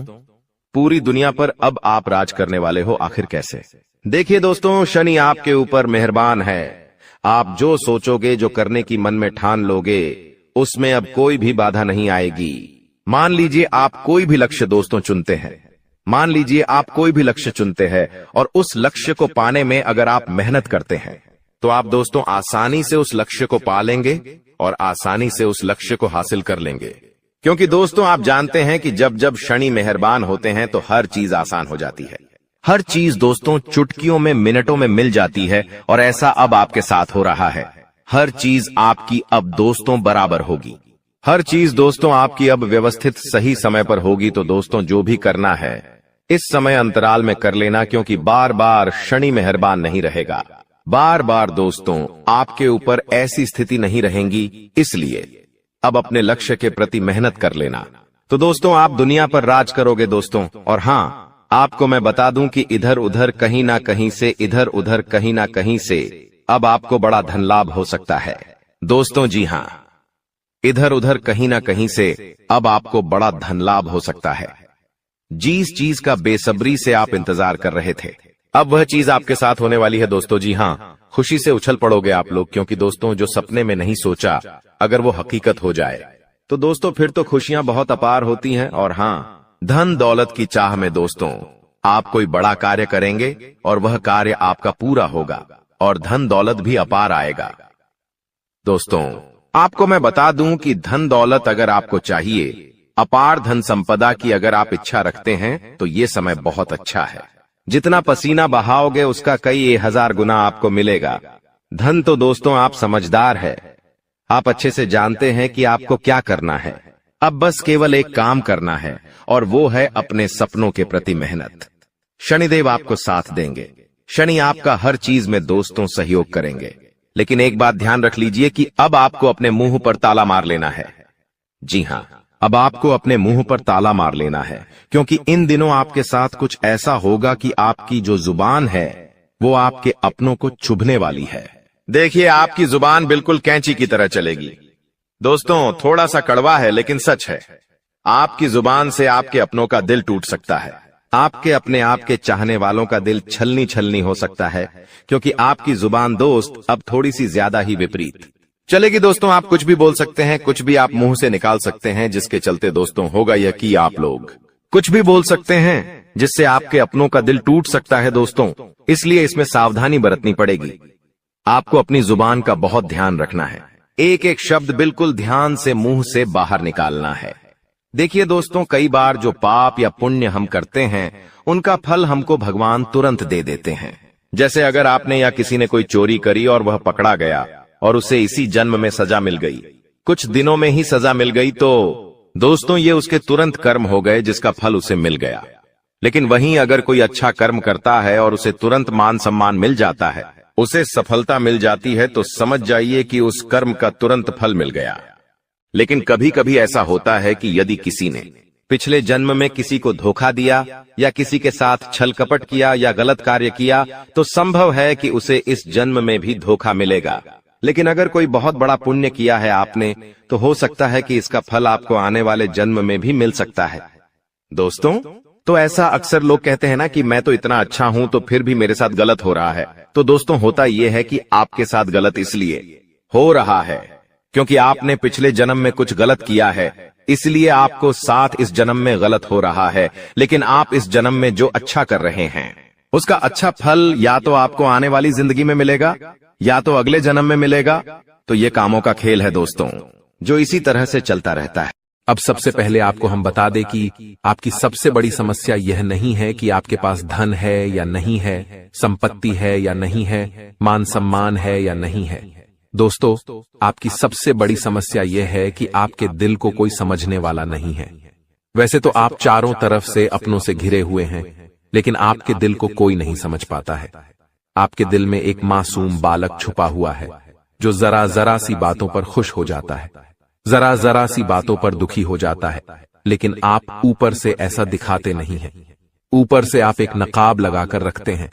पूरी दुनिया पर अब आप राज करने वाले हो। आखिर कैसे? देखिए दोस्तों, शनि आपके ऊपर मेहरबान है। आप जो सोचोगे, जो करने की मन में ठान लोगे, उसमें अब कोई भी बाधा नहीं आएगी। मान लीजिए आप कोई भी लक्ष्य दोस्तों चुनते हैं, मान लीजिए आप कोई भी लक्ष्य चुनते हैं, और उस लक्ष्य को पाने में अगर आप मेहनत करते हैं, तो आप दोस्तों आसानी से उस लक्ष्य को पा लेंगे और आसानी से उस लक्ष्य को हासिल कर लेंगे। क्योंकि दोस्तों आप जानते हैं कि जब जब शनि मेहरबान होते हैं तो हर चीज आसान हो जाती है। हर चीज दोस्तों चुटकियों में, मिनटों में मिल जाती है, और ऐसा अब आपके साथ हो रहा है। हर चीज आपकी अब दोस्तों बराबर होगी। हर चीज दोस्तों आपकी अब व्यवस्थित सही समय पर होगी। तो दोस्तों जो भी करना है इस समय अंतराल में कर लेना, क्योंकि बार बार शनि मेहरबान नहीं रहेगा। बार बार दोस्तों आपके ऊपर ऐसी स्थिति नहीं रहेंगी, इसलिए अब अपने लक्ष्य के प्रति मेहनत कर लेना। तो दोस्तों आप दुनिया पर राज करोगे दोस्तों। और हां, आपको मैं बता दूं कि इधर उधर कहीं ना कहीं से, इधर उधर कहीं ना कहीं से अब आपको बड़ा धन लाभ हो सकता है दोस्तों। जी हां, इधर उधर कहीं ना कहीं से अब आपको बड़ा धन लाभ हो सकता है। जिस चीज का बेसब्री से आप इंतजार कर रहे थे, अब वह चीज आपके साथ होने वाली है दोस्तों। जी हाँ, खुशी से उछल पड़ोगे आप लोग, क्योंकि दोस्तों जो सपने में नहीं सोचा, अगर वो हकीकत हो जाए तो दोस्तों फिर तो खुशियां बहुत अपार होती हैं। और हाँ, धन दौलत की चाह में दोस्तों आप कोई बड़ा कार्य करेंगे और वह कार्य आपका पूरा होगा और धन दौलत भी अपार आएगा। दोस्तों आपको मैं बता दूं कि धन दौलत अगर आपको चाहिए, अपार धन संपदा की अगर आप इच्छा रखते हैं, तो ये समय बहुत अच्छा है। जितना पसीना बहाओगे उसका कई 1000 गुना आपको मिलेगा। धन तो दोस्तों आप समझदार है, आप अच्छे से जानते हैं कि आपको क्या करना है। अब बस केवल एक काम करना है और वो है अपने सपनों के प्रति मेहनत। शनिदेव आपको साथ देंगे। शनि आपका हर चीज में दोस्तों सहयोग करेंगे। लेकिन एक बात ध्यान रख लीजिए कि अब आपको अपने मुंह पर ताला मार लेना है। जी हाँ, अब आपको अपने मुंह पर ताला मार लेना है, क्योंकि इन दिनों आपके साथ कुछ ऐसा होगा कि आपकी जो जुबान है वो आपके अपनों को चुभने वाली है। देखिए, आपकी जुबान बिल्कुल कैंची की तरह चलेगी। दोस्तों थोड़ा सा कड़वा है लेकिन सच है। आपकी जुबान से आपके अपनों का दिल टूट सकता है। आपके अपने आप के चाहने वालों का दिल छलनी छलनी हो सकता है, क्योंकि आपकी जुबान दोस्त अब थोड़ी सी ज्यादा ही विपरीत चलेगी। दोस्तों आप कुछ भी बोल सकते हैं, कुछ भी आप मुंह से निकाल सकते हैं, जिसके चलते दोस्तों होगा यह कि आप लोग कुछ भी बोल सकते हैं जिससे आपके अपनों का दिल टूट सकता है दोस्तों। इसलिए इसमें सावधानी बरतनी पड़ेगी। आपको अपनी जुबान का बहुत ध्यान रखना है। एक एक शब्द बिल्कुल ध्यान से मुंह से बाहर निकालना है। देखिए दोस्तों, कई बार जो पाप या पुण्य हम करते हैं उनका फल हमको भगवान तुरंत दे देते हैं। जैसे अगर आपने या किसी ने कोई चोरी करी और वह पकड़ा गया और उसे इसी जन्म में सजा मिल गई, कुछ दिनों में ही सजा मिल गई, तो दोस्तों ये उसके तुरंत कर्म हो गए जिसका फल उसे मिल गया। लेकिन वहीं अगर कोई अच्छा कर्म करता है और उसे तुरंत मान सम्मान मिल जाता है, उसे सफलता मिल जाती है, तो समझ जाइए कि उस कर्म का तुरंत फल मिल गया। लेकिन कभी कभी ऐसा होता है कि यदि किसी ने पिछले जन्म में किसी को धोखा दिया या किसी के साथ छल कपट किया या गलत कार्य किया, तो संभव है कि उसे इस जन्म में भी धोखा मिलेगा। लेकिन अगर कोई बहुत बड़ा पुण्य किया है आपने, तो हो सकता है कि इसका फल आपको आने वाले जन्म में भी मिल सकता है। दोस्तों तो ऐसा अक्सर लोग कहते हैं ना कि मैं तो इतना अच्छा हूं तो फिर भी मेरे साथ गलत हो रहा है। तो दोस्तों होता यह है कि आपके साथ गलत इसलिए हो रहा है क्योंकि आपने पिछले जन्म में कुछ गलत किया है, इसलिए आपको साथ इस जन्म में गलत हो रहा है। लेकिन आप इस जन्म में जो अच्छा कर रहे हैं उसका अच्छा फल या तो आपको आने वाली जिंदगी में मिलेगा या तो अगले जन्म में मिलेगा। तो ये कामों का खेल है दोस्तों, जो इसी तरह से चलता रहता है। अब सबसे पहले आपको हम बता दें कि आपकी सबसे बड़ी समस्या यह नहीं है कि आपके पास धन है या नहीं है, संपत्ति है या नहीं है, मान सम्मान है या नहीं है। दोस्तों आपकी सबसे बड़ी समस्या यह है कि आपके दिल को कोई समझने वाला नहीं है। वैसे तो आप चारों तरफ से अपनों से घिरे हुए हैं, लेकिन आपके दिल को कोई नहीं समझ पाता है। आपके दिल में एक मासूम बालक छुपा हुआ है जो जरा जरा सी बातों पर खुश हो जाता है, जरा जरा सी बातों पर दुखी हो जाता है। लेकिन आप ऊपर से ऐसा दिखाते नहीं हैं। ऊपर से आप एक नकाब लगाकर रखते हैं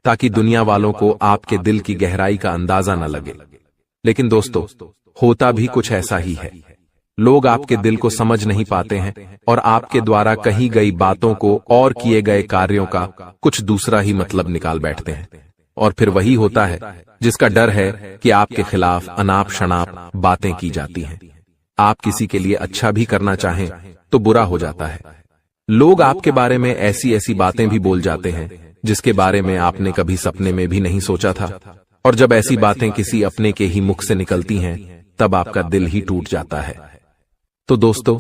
ताकि दुनिया वालों को आपके दिल की गहराई का अंदाजा न लगे। लेकिन दोस्तों होता भी कुछ ऐसा ही है। लोग आपके दिल को समझ नहीं पाते हैं और आपके द्वारा कही गई बातों को और किए गए कार्यों का कुछ दूसरा ही मतलब निकाल बैठते हैं। और फिर वही होता है जिसका डर है कि आपके खिलाफ अनाप शनाप बातें की जाती हैं। आप किसी के लिए अच्छा भी करना चाहें तो बुरा हो जाता है। लोग आपके बारे में ऐसी ऐसी बातें भी बोल जाते हैं जिसके बारे में आपने कभी सपने में भी नहीं सोचा था। और जब ऐसी बातें किसी अपने के ही मुख से निकलती हैं, तब आपका दिल ही टूट जाता है। तो दोस्तों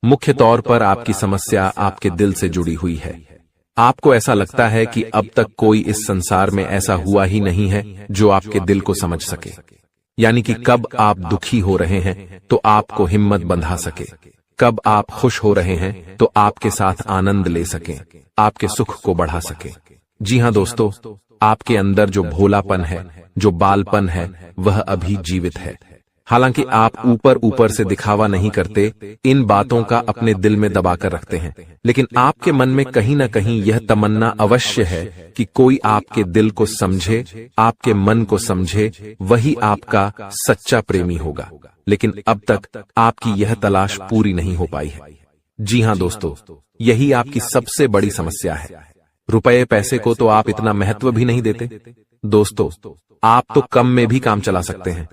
मुख्य तौर पर आपकी समस्या आपके दिल से जुड़ी हुई है। आपको ऐसा लगता है कि अब तक कोई इस संसार में ऐसा हुआ ही नहीं है जो आपके दिल को समझ सके। यानी कि कब आप दुखी हो रहे हैं तो आपको हिम्मत बंधा सके, कब आप खुश हो रहे हैं तो आपके साथ आनंद ले सके, आपके सुख को बढ़ा सके। जी हां दोस्तों, आपके अंदर जो भोलापन है, जो बालपन है, वह अभी जीवित है। हालांकि आप ऊपर ऊपर से दिखावा नहीं करते, इन बातों का अपने दिल में दबाकर रखते हैं, लेकिन आपके मन में कहीं ना कहीं यह तमन्ना अवश्य है कि कोई आपके दिल को समझे, आपके मन को समझे, वही आपका सच्चा प्रेमी होगा। लेकिन अब तक आपकी यह तलाश पूरी नहीं हो पाई है। जी हां दोस्तों, यही आपकी सबसे बड़ी समस्या है। रुपए पैसे को तो आप इतना महत्व भी नहीं देते। दोस्तों, आप तो कम में भी काम चला सकते हैं।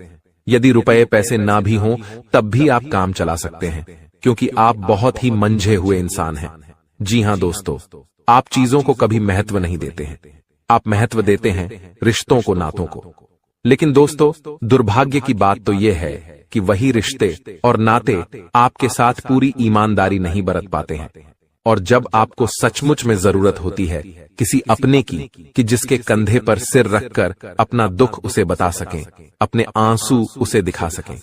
यदि रुपए पैसे ना भी हों तब भी आप काम चला सकते हैं, क्योंकि आप बहुत ही मंझे हुए इंसान हैं। जी हां दोस्तों, आप चीजों को कभी महत्व नहीं देते हैं, आप महत्व देते हैं रिश्तों को, नातों को। लेकिन दोस्तों, दुर्भाग्य की बात तो यह है कि वही रिश्ते और नाते आपके साथ पूरी ईमानदारी नहीं बरत पाते हैं। और जब आपको सचमुच में जरूरत होती है किसी अपने की, कि जिसके कंधे पर सिर रखकर अपना दुख उसे बता सकें, अपने आंसू उसे दिखा सकें,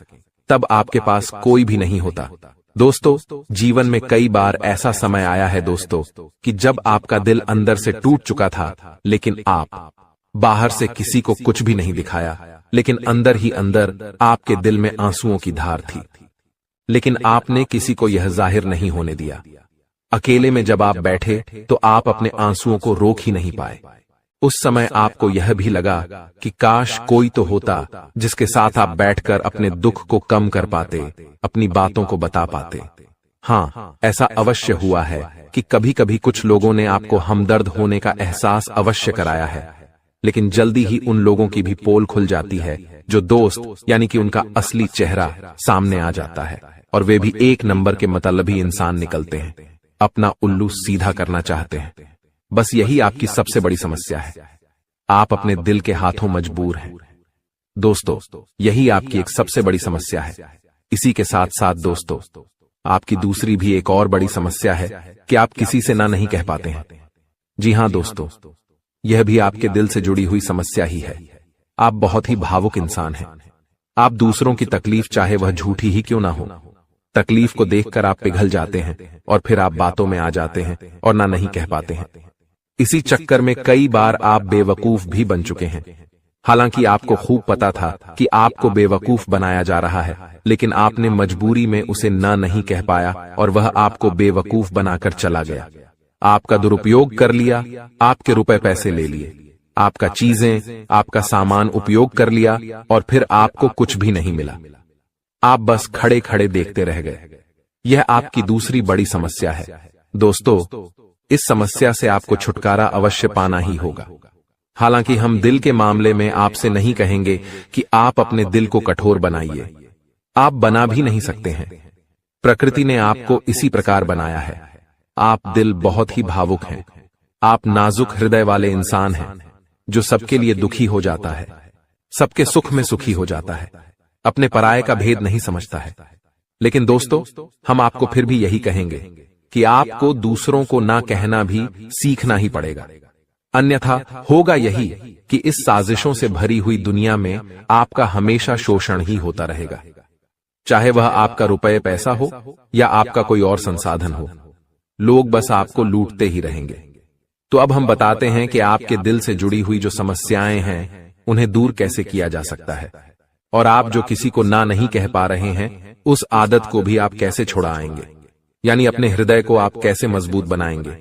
तब आपके पास कोई भी नहीं होता। दोस्तों, जीवन में कई बार ऐसा समय आया है दोस्तों कि जब आपका दिल अंदर से टूट चुका था, लेकिन आप बाहर से किसी को कुछ भी नहीं दिखाया, लेकिन अंदर ही अंदर आपके दिल में आंसुओं की धार थी। लेकिन आपने किसी को यह जाहिर नहीं होने दिया। अकेले में जब आप बैठे तो आप अपने आंसुओं को रोक ही नहीं पाए। उस समय आपको यह भी लगा कि काश कोई तो होता जिसके साथ आप बैठकर अपने दुख को कम कर पाते, अपनी बातों को बता पाते। हाँ, ऐसा अवश्य हुआ है कि कभी कभी कुछ लोगों ने आपको हमदर्द होने का एहसास अवश्य कराया है, लेकिन जल्दी ही उन लोगों की भी पोल खुल जाती है जो दोस्त यानी कि उनका असली चेहरा सामने आ जाता है, और वे भी एक नंबर के मतलबी इंसान निकलते हैं, अपना उल्लू सीधा करना चाहते हैं। बस यही आपकी सबसे बड़ी समस्या है, आप अपने दिल के हाथों मजबूर हैं। दोस्तों, यही आपकी एक सबसे बड़ी समस्या है। इसी के साथ साथ दोस्तों, आपकी दूसरी भी एक और बड़ी समस्या है कि आप किसी से ना नहीं कह पाते हैं। जी हां दोस्तों, यह भी आपके दिल से जुड़ी हुई समस्या ही है। आप बहुत ही भावुक इंसान हैं। आप दूसरों की तकलीफ चाहे वह झूठी ही क्यों ना हो, तकलीफ को देखकर आप पिघल जाते हैं और फिर आप बातों में आ जाते हैं और ना नहीं कह पाते हैं। इसी चक्कर में कई बार आप बेवकूफ भी बन चुके हैं। हालांकि आपको खूब पता था कि आपको बेवकूफ बनाया जा रहा है, लेकिन आपने मजबूरी में उसे ना नहीं कह पाया और वह आपको बेवकूफ बनाकर चला गया। आपका दुरुपयोग कर लिया, आपके रुपए पैसे ले लिए, आपका चीजें, आपका सामान उपयोग कर लिया और फिर आपको कुछ भी नहीं मिला। आप बस खड़े खड़े देखते रह गए। यह आपकी दूसरी बड़ी समस्या है। दोस्तों, इस समस्या से आपको छुटकारा अवश्य पाना ही होगा। हालांकि हम दिल के मामले में आपसे नहीं कहेंगे कि आप अपने दिल को कठोर बनाइए, आप बना भी नहीं सकते हैं। प्रकृति ने आपको इसी प्रकार बनाया है। आप दिल बहुत ही भावुक हैं, आप नाजुक हृदय वाले इंसान हैं जो सबके लिए दुखी हो जाता है, सबके सुख में सुखी हो जाता है, अपने पराये का भेद नहीं समझता है। लेकिन दोस्तों, हम आपको फिर भी यही कहेंगे कि आपको दूसरों को ना कहना भी सीखना ही पड़ेगा, अन्यथा होगा यही कि इस साजिशों से भरी हुई दुनिया में आपका हमेशा शोषण ही होता रहेगा, चाहे वह आपका रुपये पैसा हो या आपका कोई और संसाधन हो। लोग बस आपको लूटते ही रहेंगे। तो अब हम बताते हैं कि आपके दिल से जुड़ी हुई जो समस्याएं हैं उन्हें दूर कैसे किया जा सकता है, और आप जो किसी को ना नहीं कह पा रहे हैं उस आदत को भी आप कैसे छुड़ाएंगे, यानी अपने हृदय को आप कैसे मजबूत बनाएंगे।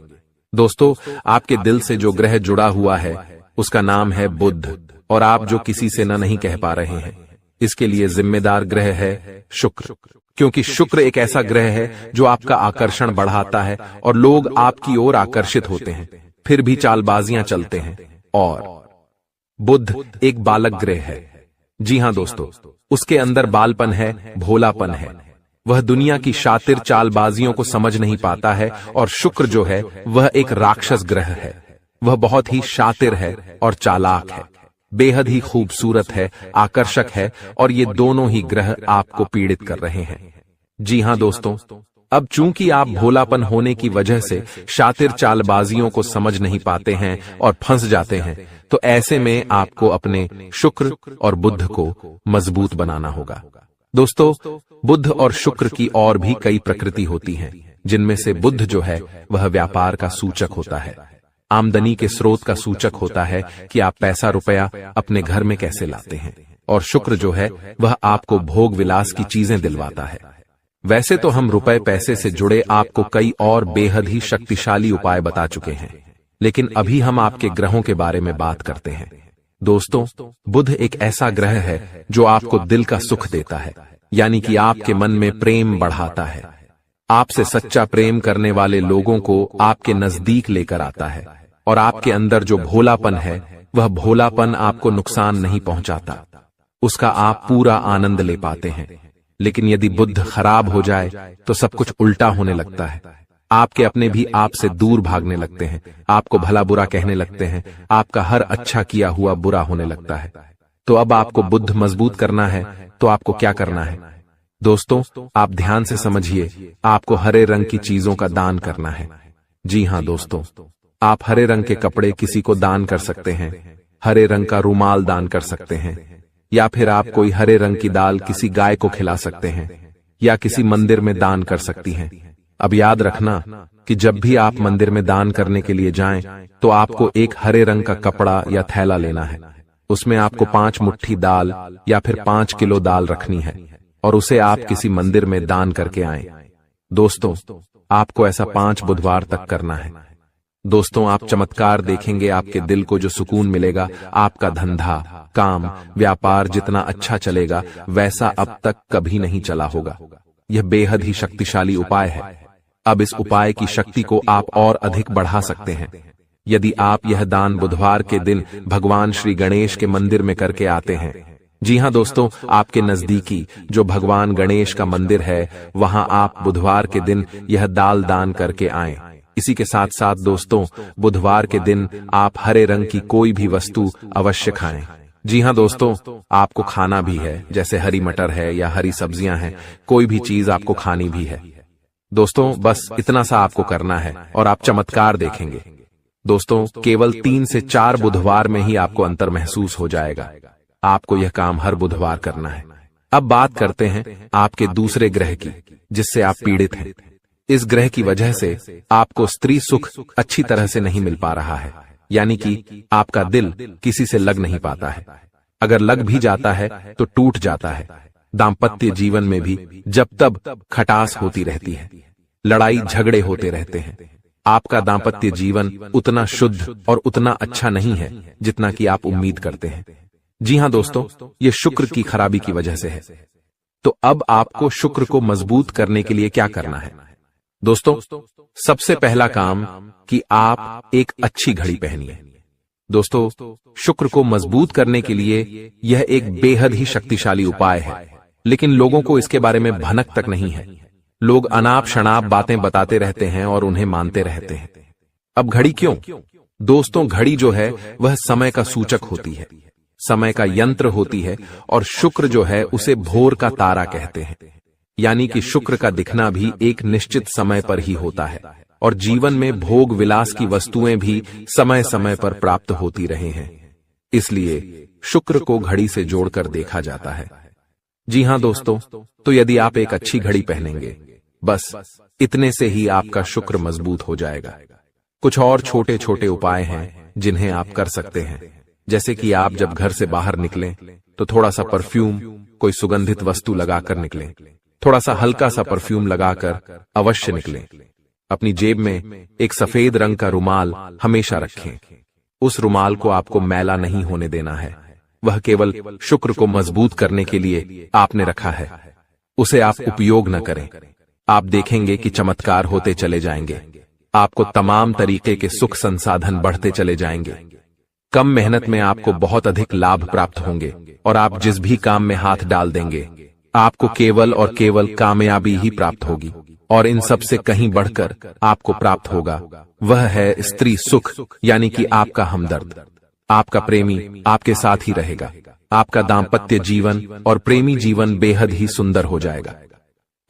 दोस्तों, आपके दिल से जो ग्रह जुड़ा हुआ है उसका नाम है बुध, और आप जो किसी से ना नहीं कह पा रहे हैं इसके लिए जिम्मेदार ग्रह है शुक्र, क्योंकि शुक्र एक ऐसा ग्रह है जो आपका आकर्षण बढ़ाता है और लोग आपकी ओर आकर्षित होते हैं, फिर भी चालबाजियां चलते हैं। और बुध एक बालक ग्रह है। जी हां दोस्तों, उसके अंदर बालपन है, भोलापन है। वह दुनिया की शातिर चालबाजियों को समझ नहीं पाता है, और शुक्र जो है वह एक राक्षस ग्रह है। वह बहुत ही शातिर है और चालाक है, बेहद ही खूबसूरत है, आकर्षक है, और ये दोनों ही ग्रह आपको पीड़ित कर रहे हैं। जी हां दोस्तों, अब चूंकि आप भोलापन होने की वजह से शातिर चालबाजियों को समझ नहीं पाते हैं और फंस जाते हैं, तो ऐसे में आपको अपने शुक्र और बुध को मजबूत बनाना होगा। दोस्तों, बुध और शुक्र की और भी कई प्रकृति होती हैं, जिनमें से बुध जो है वह व्यापार का सूचक होता है, आमदनी के स्रोत का सूचक होता है कि आप पैसा रुपया अपने घर में कैसे लाते हैं। और शुक्र जो है वह आपको भोग विलास की चीजें दिलवाता है। वैसे तो हम रुपए पैसे से जुड़े आपको कई और बेहद ही शक्तिशाली उपाय बता चुके हैं, लेकिन अभी हम आपके ग्रहों के बारे में बात करते हैं। दोस्तों, बुध एक ऐसा ग्रह है जो आपको दिल का सुख देता है, यानी कि आपके मन में प्रेम बढ़ाता है। आपसे सच्चा प्रेम करने वाले लोगों को आपके नजदीक लेकर आता है, और आपके अंदर जो भोलापन है वह भोलापन आपको नुकसान नहीं पहुंचाता, उसका आप पूरा आनंद ले पाते हैं। लेकिन यदि बुध खराब हो जाए तो सब कुछ उल्टा होने लगता है। आपके अपने भी आपसे दूर भागने लगते हैं, आपको भला बुरा कहने लगते हैं, आपका हर अच्छा किया हुआ बुरा होने लगता है। तो अब आपको बुध मजबूत करना है तो आपको क्या करना है? दोस्तों, आप ध्यान से समझिए, आपको हरे रंग की चीजों का दान करना है। जी हां दोस्तों, आप हरे रंग के कपड़े किसी को दान कर सकते हैं, हरे रंग का रुमाल दान कर सकते हैं, या फिर आप कोई हरे रंग की दाल किसी गाय को खिला सकते हैं, या किसी मंदिर में दान कर सकती हैं। अब याद रखना कि जब भी आप मंदिर में दान करने के लिए जाएं, तो आपको एक हरे रंग का कपड़ा या थैला लेना है। उसमें आपको 5 मुट्ठी दाल या फिर 5 किलो दाल रखनी है, और उसे आप किसी मंदिर में दान करके आएं। दोस्तों, आपको ऐसा 5 बुधवार तक करना है। दोस्तों, आप चमत्कार देखेंगे, आपके दिल को जो सुकून मिलेगा, आपका धंधा, काम, व्यापार जितना अच्छा चलेगा वैसा अब तक कभी नहीं चला होगा। यह बेहद ही शक्तिशाली उपाय है। अब इस उपाय की शक्ति को आप और अधिक बढ़ा सकते हैं यदि आप यह दान बुधवार के दिन भगवान श्री गणेश के मंदिर में करके आते हैं। जी हां दोस्तों, आपके नजदीकी जो भगवान गणेश का मंदिर है, वहां आप बुधवार के दिन यह दाल दान करके आएं। इसी के साथ साथ दोस्तों, बुधवार के दिन आप हरे रंग की कोई भी वस्तु अवश्य खाएं। जी हां दोस्तों, आपको खाना भी है, जैसे हरी मटर है या हरी सब्जियां हैं, कोई भी चीज आपको खानी भी है। दोस्तों, बस इतना सा आपको करना है और आप चमत्कार देखेंगे। दोस्तों, केवल 3 से 4 बुधवार में ही आपको अंतर महसूस हो जाएगा। आपको यह काम हर बुधवार करना है। अब बात करते हैं आपके दूसरे ग्रह की, जिससे आप पीड़ित हैं। इस ग्रह की वजह से आपको स्त्री सुख अच्छी तरह से नहीं मिल पा रहा है, यानी कि आपका दिल किसी से लग नहीं पाता है। अगर लग भी जाता है तो टूट जाता है। दाम्पत्य जीवन में भी जब तब खटास होती रहती है, लड़ाई झगड़े होते रहते हैं। आपका दाम्पत्य जीवन उतना शुद्ध और उतना अच्छा नहीं है जितना कि आप उम्मीद करते हैं। जी हां दोस्तों, ये शुक्र की खराबी की वजह से है। तो अब आपको शुक्र को मजबूत करने के लिए क्या करना है? दोस्तों, सबसे पहला काम कि आप एक अच्छी घड़ी पहनिए। दोस्तों, शुक्र को मजबूत करने के लिए यह एक बेहद ही शक्तिशाली उपाय है, लेकिन लोगों को इसके बारे में भनक तक नहीं है। लोग अनाप शनाप बातें बताते रहते हैं और उन्हें मानते रहते हैं। अब घड़ी क्यों? दोस्तों, घड़ी जो है वह समय का सूचक होती है, समय का यंत्र होती है, और शुक्र जो है उसे भोर का तारा कहते हैं। यानी कि शुक्र का दिखना भी एक निश्चित समय पर ही होता है, और जीवन में भोग विलास की वस्तुएं भी समय समय पर प्राप्त होती रहे हैं। इसलिए शुक्र को घड़ी से जोड़कर देखा जाता है। जी हां दोस्तों, तो यदि आप एक अच्छी घड़ी पहनेंगे, बस इतने से ही आपका शुक्र मजबूत हो जाएगा। कुछ और छोटे छोटे उपाय हैं जिन्हें आप कर सकते हैं, जैसे कि आप जब घर से बाहर निकलें तो थोड़ा सा परफ्यूम, कोई सुगंधित वस्तु लगाकर निकलें। थोड़ा सा हल्का सा परफ्यूम लगाकर अवश्य निकलें। अपनी जेब में एक सफेद रंग का रुमाल हमेशा रखें। उस रुमाल को आपको मैला नहीं होने देना है, वह केवल शुक्र को मजबूत करने के लिए आपने रखा है। उसे आप उपयोग न करें। आप देखेंगे कि चमत्कार होते चले जाएंगे। आपको तमाम तरीके के सुख संसाधन बढ़ते चले जाएंगे। कम मेहनत में आपको बहुत अधिक लाभ प्राप्त होंगे, और आप जिस भी काम में हाथ डाल देंगे, आपको केवल और केवल कामयाबी ही प्राप्त होगी। और इन सब से कहीं बढ़कर आपको प्राप्त होगा, वह है स्त्री सुख, यानी कि आपका हमदर्द। आपका प्रेमी आपके साथ ही रहेगा। आपका दाम्पत्य जीवन और प्रेमी जीवन बेहद ही सुंदर हो जाएगा।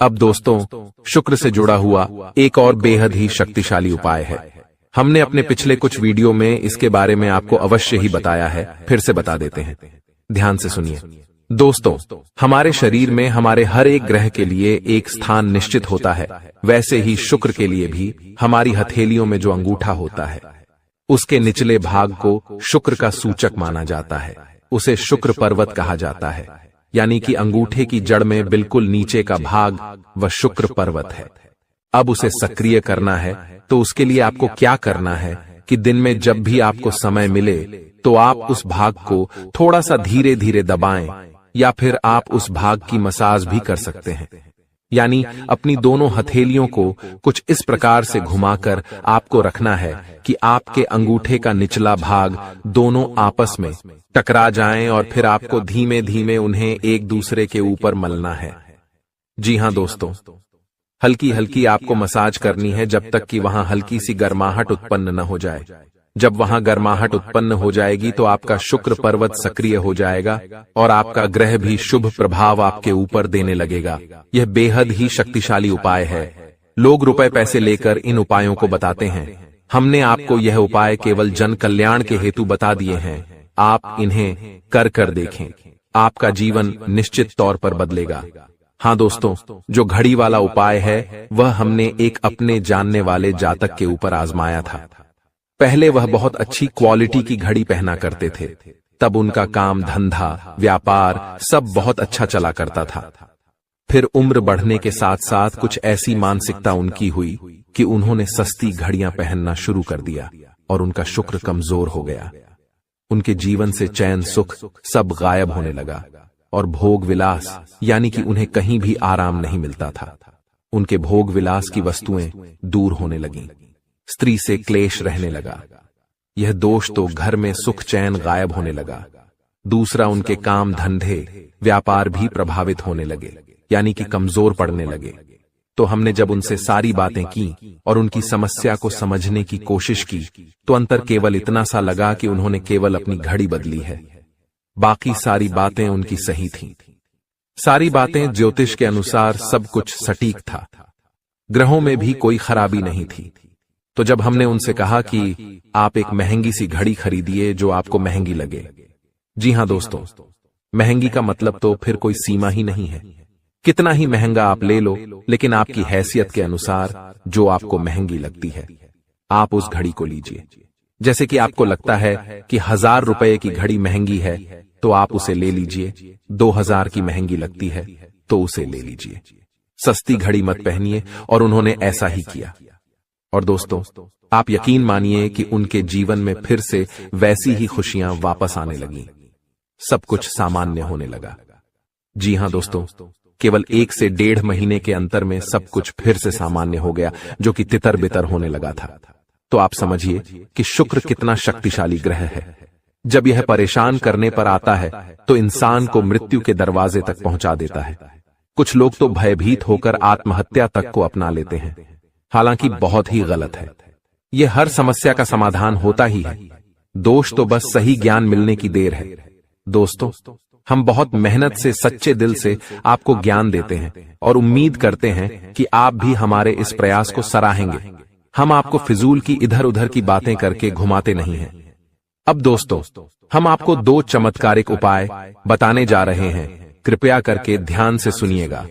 अब दोस्तों, शुक्र से जुड़ा हुआ एक और बेहद ही शक्तिशाली उपाय है। हमने अपने पिछले कुछ वीडियो में इसके बारे में आपको अवश्य ही बताया है, फिर से बता देते हैं। ध्यान से सुनिए। दोस्तों, हमारे शरीर में हमारे हर एक ग्रह के लिए एक स्थान निश्चित होता है। वैसे ही शुक्र के लिए भी हमारी हथेलियों में जो अंगूठा होता है, उसके निचले भाग को शुक्र का सूचक माना जाता है। उसे शुक्र पर्वत कहा जाता है, यानी कि अंगूठे की जड़ में बिल्कुल नीचे का भाग वह शुक्र पर्वत है। अब उसे सक्रिय करना है तो उसके लिए आपको क्या करना है कि दिन में जब भी आपको समय मिले तो आप उस भाग को थोड़ा सा धीरे धीरे दबाएं, या फिर आप उस भाग की मसाज भी कर सकते हैं। यानी अपनी दोनों हथेलियों को कुछ इस प्रकार से घुमाकर आपको रखना है कि आपके अंगूठे का निचला भाग दोनों आपस में टकरा जाएं और फिर आपको धीमे धीमे उन्हें एक दूसरे के ऊपर मलना है। जी हां दोस्तों, हल्की हल्की आपको मसाज करनी है जब तक कि वहां हल्की सी गर्माहट उत्पन्न न हो जाए। जब वहां गर्माहट उत्पन्न हो जाएगी तो आपका शुक्र पर्वत सक्रिय हो जाएगा और आपका ग्रह भी शुभ प्रभाव आपके ऊपर देने लगेगा। यह बेहद ही शक्तिशाली उपाय है। लोग रुपए पैसे लेकर इन उपायों को बताते हैं। हमने आपको यह उपाय केवल जन कल्याण के हेतु बता दिए हैं। आप इन्हें कर देखें, आपका जीवन निश्चित तौर पर बदलेगा। हाँ दोस्तों, जो घड़ी वाला उपाय है वह हमने एक अपने जानने वाले जातक के ऊपर आजमाया था। पहले वह बहुत अच्छी क्वालिटी की घड़ी पहना करते थे, तब उनका काम धंधा व्यापार सब बहुत अच्छा चला करता था। फिर उम्र बढ़ने के साथ साथ कुछ ऐसी मानसिकता उनकी हुई कि उन्होंने सस्ती घड़ियां पहनना शुरू कर दिया और उनका शुक्र कमजोर हो गया। उनके जीवन से चैन सुख सब गायब होने लगा और भोग विलास यानी कि उन्हें कहीं भी आराम नहीं मिलता था। उनके भोग विलास की वस्तुएं दूर होने लगीं। स्त्री से क्लेश रहने लगा। यह दोष तो घर में सुख चैन गायब होने लगा। दूसरा, उनके काम धंधे व्यापार भी प्रभावित होने लगे, यानी कि कमजोर पड़ने लगे। तो हमने जब उनसे सारी बातें की और उनकी समस्या को समझने की कोशिश की तो अंतर केवल इतना सा लगा कि उन्होंने केवल अपनी घड़ी बदली है, बाकी सारी बातें उनकी सही थीं। सारी बातें ज्योतिष के अनुसार सब कुछ सटीक था, ग्रहों में भी कोई खराबी नहीं थी। तो जब हमने उनसे कहा कि आप एक महंगी सी घड़ी खरीदिए जो आपको महंगी लगे। जी हां दोस्तों, महंगी का मतलब तो फिर कोई सीमा ही नहीं है। कितना ही महंगा आप ले लो, लेकिन आपकी हैसियत के अनुसार जो आपको महंगी लगती है आप उस घड़ी को लीजिए। जैसे कि आपको लगता है कि 1000 रुपए की घड़ी महंगी है तो आप उसे ले लीजिए। 2000 की महंगी लगती है तो उसे ले लीजिए। सस्ती घड़ी मत पहनिए, और उन्होंने ऐसा ही किया। और दोस्तों, आप यकीन मानिए कि उनके जीवन में फिर से वैसी ही खुशियां वापस आने लगीं। सब कुछ सामान्य होने लगा। जी हां दोस्तों, केवल 1 से 1.5 महीने के अंतर में सब कुछ फिर से सामान्य हो गया, जो कि तितर बितर होने लगा था। तो आप समझिए कि शुक्र कितना शक्तिशाली ग्रह है। जब यह परेशान करने पर आता है तो इंसान को मृत्यु के दरवाजे तक पहुंचा देता है। कुछ लोग तो भयभीत होकर आत्महत्या तक को अपना लेते हैं, हालांकि बहुत ही गलत है। यह हर समस्या का समाधान होता ही है। दोष तो बस सही ज्ञान मिलने की देर है। दोस्तों, हम बहुत मेहनत से सच्चे दिल से आपको ज्ञान देते हैं और उम्मीद करते हैं कि आप भी हमारे इस प्रयास को सराहेंगे। हम आपको फिजूल की इधर उधर की बातें करके घुमाते नहीं हैं। अब दोस्तों, हम आपको 2 चमत्कारिक उपाय बताने जा रहे हैं। कृपया करके ध्यान से सुनिएगा।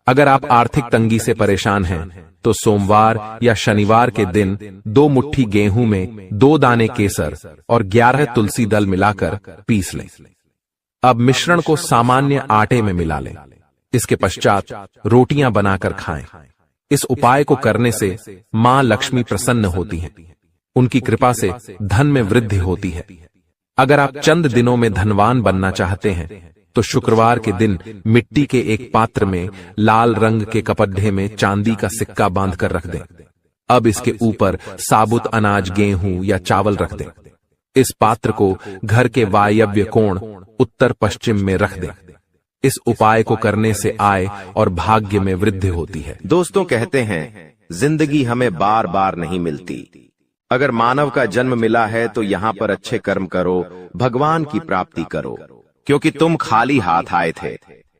अगर आप आर्थिक तंगी से परेशान हैं तो सोमवार या शनिवार के दिन 2 मुट्ठी गेहूं में 2 दाने केसर और 11 तुलसी दल मिलाकर पीस लें। अब मिश्रण को सामान्य आटे में मिला लें। इसके पश्चात रोटियां बनाकर खाएं। इस उपाय को करने से मां लक्ष्मी प्रसन्न होती हैं। उनकी कृपा से धन में वृद्धि होती है। अगर आप चंद दिनों में धनवान बनना चाहते हैं तो शुक्रवार के दिन मिट्टी के एक पात्र में लाल रंग के कपड्ढे में चांदी का सिक्का बांधकर रख दें। अब इसके ऊपर साबुत अनाज गेहूं या चावल रख दें। इस पात्र को घर के वायव्य कोण उत्तर पश्चिम में रख दें। इस उपाय को करने से आय और भाग्य में वृद्धि होती है। दोस्तों, कहते हैं जिंदगी हमें बार बार नहीं मिलती। अगर मानव का जन्म मिला है तो यहाँ पर अच्छे कर्म करो, भगवान की प्राप्ति करो, क्योंकि तुम खाली हाथ आए थे।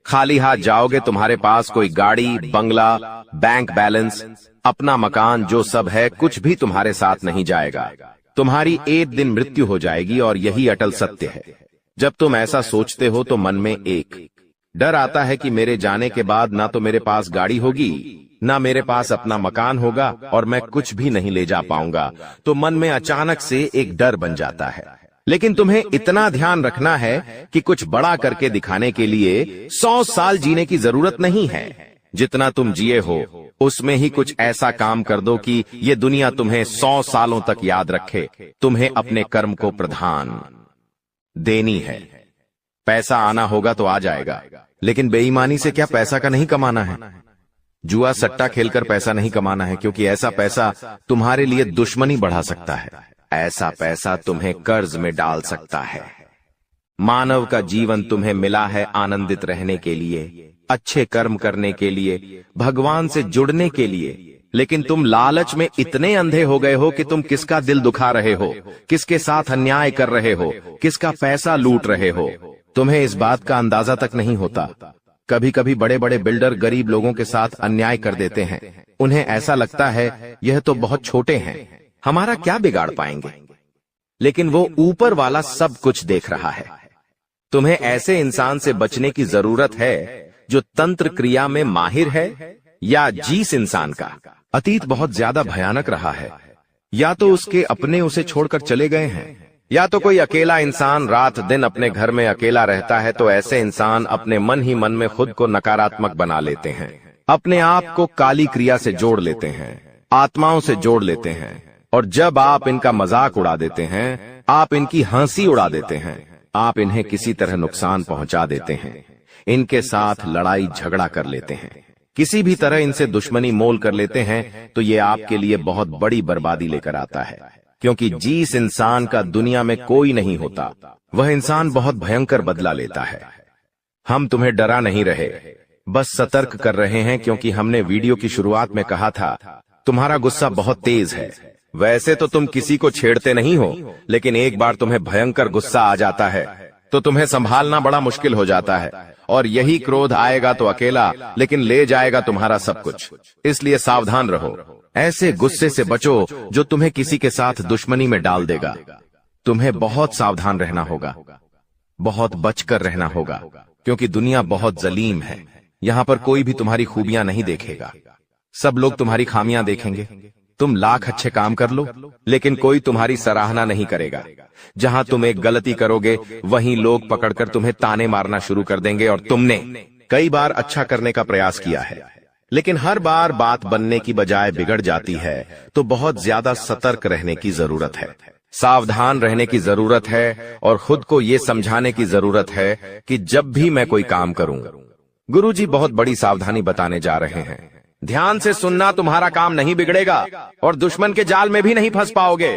खाली हाथ जाओगे, तुम्हारे पास कोई गाड़ी, बंगला, बैंक बैलेंस, अपना मकान जो सब है कुछ भी तुम्हारे साथ नहीं जाएगा। तुम्हारी एक दिन मृत्यु हो जाएगी और यही अटल सत्य है। जब तुम ऐसा सोचते हो तो मन में एक डर आता है कि मेरे जाने के बाद ना तो मेरे पास गाड़ी होगी, ना मेरे पास अपना मकान होगा और मैं कुछ भी नहीं ले जा पाऊंगा। तो मन में अचानक से एक डर बन जाता है। लेकिन तुम्हें इतना ध्यान रखना है कि कुछ बड़ा करके दिखाने के लिए 100 साल जीने की जरूरत नहीं है। जितना तुम जिए हो उसमें ही कुछ ऐसा काम कर दो कि ये दुनिया तुम्हें 100 सालों तक याद रखे। तुम्हें अपने कर्म को प्रधान देनी है। पैसा आना होगा तो आ जाएगा, लेकिन बेईमानी से क्या पैसा का नहीं कमाना है। जुआ सट्टा खेलकर पैसा नहीं कमाना है, क्योंकि ऐसा पैसा तुम्हारे लिए दुश्मनी बढ़ा सकता है। ऐसा पैसा तुम्हें कर्ज में डाल सकता है। मानव का जीवन तुम्हें मिला है आनंदित रहने के लिए, अच्छे कर्म करने के लिए, भगवान से जुड़ने के लिए, लेकिन तुम लालच में इतने अंधे हो गए हो कि तुम किसका दिल दुखा रहे हो, किसके साथ अन्याय कर रहे हो, किसका पैसा लूट रहे हो। तुम्हें इस बात का अंदाजा तक नहीं होता। कभी कभी बड़े बड़े बिल्डर गरीब लोगों के साथ अन्याय कर देते हैं। उन्हें ऐसा लगता है यह तो बहुत छोटे हैं, हमारा क्या बिगाड़ पाएंगे, लेकिन वो ऊपर वाला सब कुछ देख रहा है। तुम्हें ऐसे इंसान से बचने की जरूरत है जो तंत्र क्रिया में माहिर है, या जिस इंसान का अतीत बहुत ज्यादा भयानक रहा है, या तो उसके अपने उसे छोड़कर चले गए हैं, या तो कोई अकेला इंसान रात दिन अपने घर में अकेला रहता है। तो ऐसे इंसान अपने मन ही मन में खुद को नकारात्मक बना लेते हैं, अपने आप को काली क्रिया से जोड़ लेते हैं, आत्माओं से जोड़ लेते हैं। और जब आप इनका मजाक उड़ा देते हैं, आप इनकी हंसी उड़ा देते हैं, आप इन्हें किसी तरह नुकसान पहुंचा देते हैं, इनके साथ लड़ाई झगड़ा कर लेते हैं, किसी भी तरह इनसे दुश्मनी मोल कर लेते हैं, तो ये आपके लिए बहुत बड़ी बर्बादी लेकर आता है। क्योंकि जिस इंसान का दुनिया में कोई नहीं होता, वह इंसान बहुत भयंकर बदला लेता है। हम तुम्हें डरा नहीं रहे, बस सतर्क कर रहे हैं, क्योंकि हमने वीडियो की शुरुआत में कहा था तुम्हारा गुस्सा बहुत तेज है। वैसे तो तुम किसी को छेड़ते नहीं हो, लेकिन एक बार तुम्हें भयंकर गुस्सा आ जाता है तो तुम्हें संभालना बड़ा मुश्किल हो जाता है। और यही क्रोध आएगा तो अकेला, लेकिन ले जाएगा तुम्हारा सब कुछ। इसलिए सावधान रहो, ऐसे गुस्से से बचो जो तुम्हें किसी के साथ दुश्मनी में डाल देगा। तुम्हें बहुत सावधान रहना होगा, बहुत बचकर रहना होगा, क्योंकि दुनिया बहुत जलीम है। यहाँ पर कोई भी तुम्हारी खूबियां नहीं देखेगा, सब लोग तुम्हारी खामियां देखेंगे। तुम लाख अच्छे काम कर लो, लेकिन कोई तुम्हारी सराहना नहीं करेगा। जहां तुम एक गलती करोगे, वहीं लोग पकड़कर तुम्हें ताने मारना शुरू कर देंगे। और तुमने कई बार अच्छा करने का प्रयास किया है, लेकिन हर बार बात बनने की बजाय बिगड़ जाती है। तो बहुत ज्यादा सतर्क रहने की जरूरत है, सावधान रहने की जरूरत है, और खुद को ये समझाने की जरूरत है कि जब भी मैं कोई काम करूं, गुरुजी बहुत बड़ी सावधानी बताने जा रहे हैं। ध्यान से सुनना, तुम्हारा काम नहीं बिगड़ेगा और दुश्मन के जाल में भी नहीं फंस पाओगे।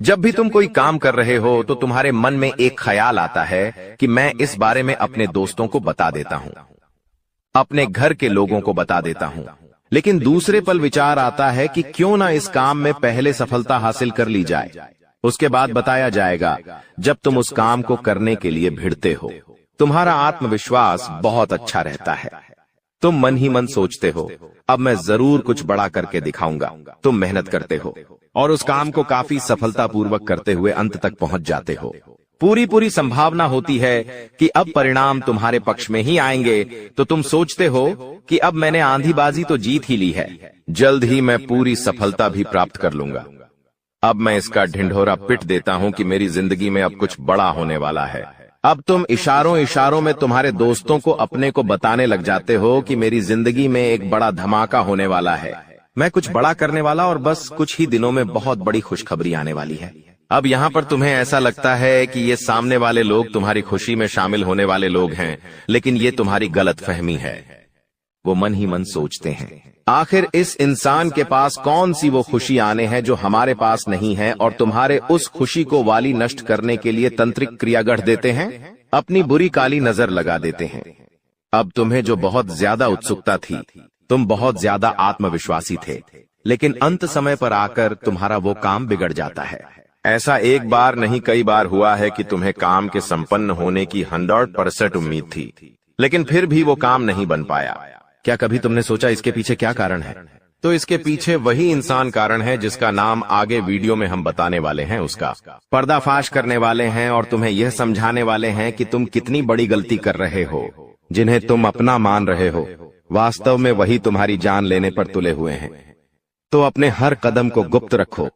जब भी तुम कोई काम कर रहे हो तो तुम्हारे मन में एक ख्याल आता है कि मैं इस बारे में अपने दोस्तों को बता देता हूं, अपने घर के लोगों को बता देता हूं। लेकिन दूसरे पल विचार आता है कि क्यों ना इस काम में पहले सफलता हासिल कर ली जाए, उसके बाद बताया जाएगा। जब तुम उस काम को करने के लिए भिड़ते हो, तुम्हारा आत्मविश्वास बहुत अच्छा रहता है। तुम मन ही मन सोचते हो, अब मैं जरूर कुछ बड़ा करके दिखाऊंगा। तुम मेहनत करते हो और उस काम को काफी सफलतापूर्वक करते हुए अंत तक पहुंच जाते हो। पूरी संभावना होती है कि अब परिणाम तुम्हारे पक्ष में ही आएंगे। तो तुम सोचते हो कि अब मैंने आंधीबाजी तो जीत ही ली है, जल्द ही मैं पूरी सफलता भी प्राप्त कर लूंगा। अब मैं इसका ढिंढोरा पिट देता हूं कि मेरी जिंदगी में अब कुछ बड़ा होने वाला है। अब तुम इशारों में तुम्हारे दोस्तों को अपने को बताने लग जाते हो कि मेरी जिंदगी में एक बड़ा धमाका होने वाला है, मैं कुछ बड़ा करने वाला, और बस कुछ ही दिनों में बहुत बड़ी खुशखबरी आने वाली है। अब यहाँ पर तुम्हें ऐसा लगता है कि ये सामने वाले लोग तुम्हारी खुशी में शामिल होने वाले लोग हैं, लेकिन ये तुम्हारी गलतफहमी है। वो मन ही मन सोचते हैं, आखिर इस इंसान के पास कौन सी वो खुशी आने हैं जो हमारे पास नहीं है, और तुम्हारे उस खुशी को वाली नष्ट करने के लिए तंत्रिक क्रिया गढ़ देते हैं, अपनी बुरी काली नजर लगा देते हैं। अब तुम्हें जो बहुत ज्यादा उत्सुकता थी, तुम बहुत ज्यादा आत्मविश्वासी थे, लेकिन अंत समय पर आकर तुम्हारा वो काम बिगड़ जाता है। ऐसा एक बार नहीं कई बार हुआ है कि तुम्हें काम के संपन्न होने की 100% उम्मीद थी, लेकिन फिर भी वो काम नहीं बन पाया। क्या कभी तुमने सोचा इसके पीछे क्या कारण है? तो इसके पीछे वही इंसान कारण है जिसका नाम आगे वीडियो में हम बताने वाले हैं। उसका पर्दाफाश करने वाले हैं और तुम्हें यह समझाने वाले हैं कि तुम कितनी बड़ी गलती कर रहे हो। जिन्हें तुम अपना मान रहे हो, वास्तव में वही तुम्हारी जान लेने पर तुले हुए हैं। तो अपने हर कदम को गुप्त रखो।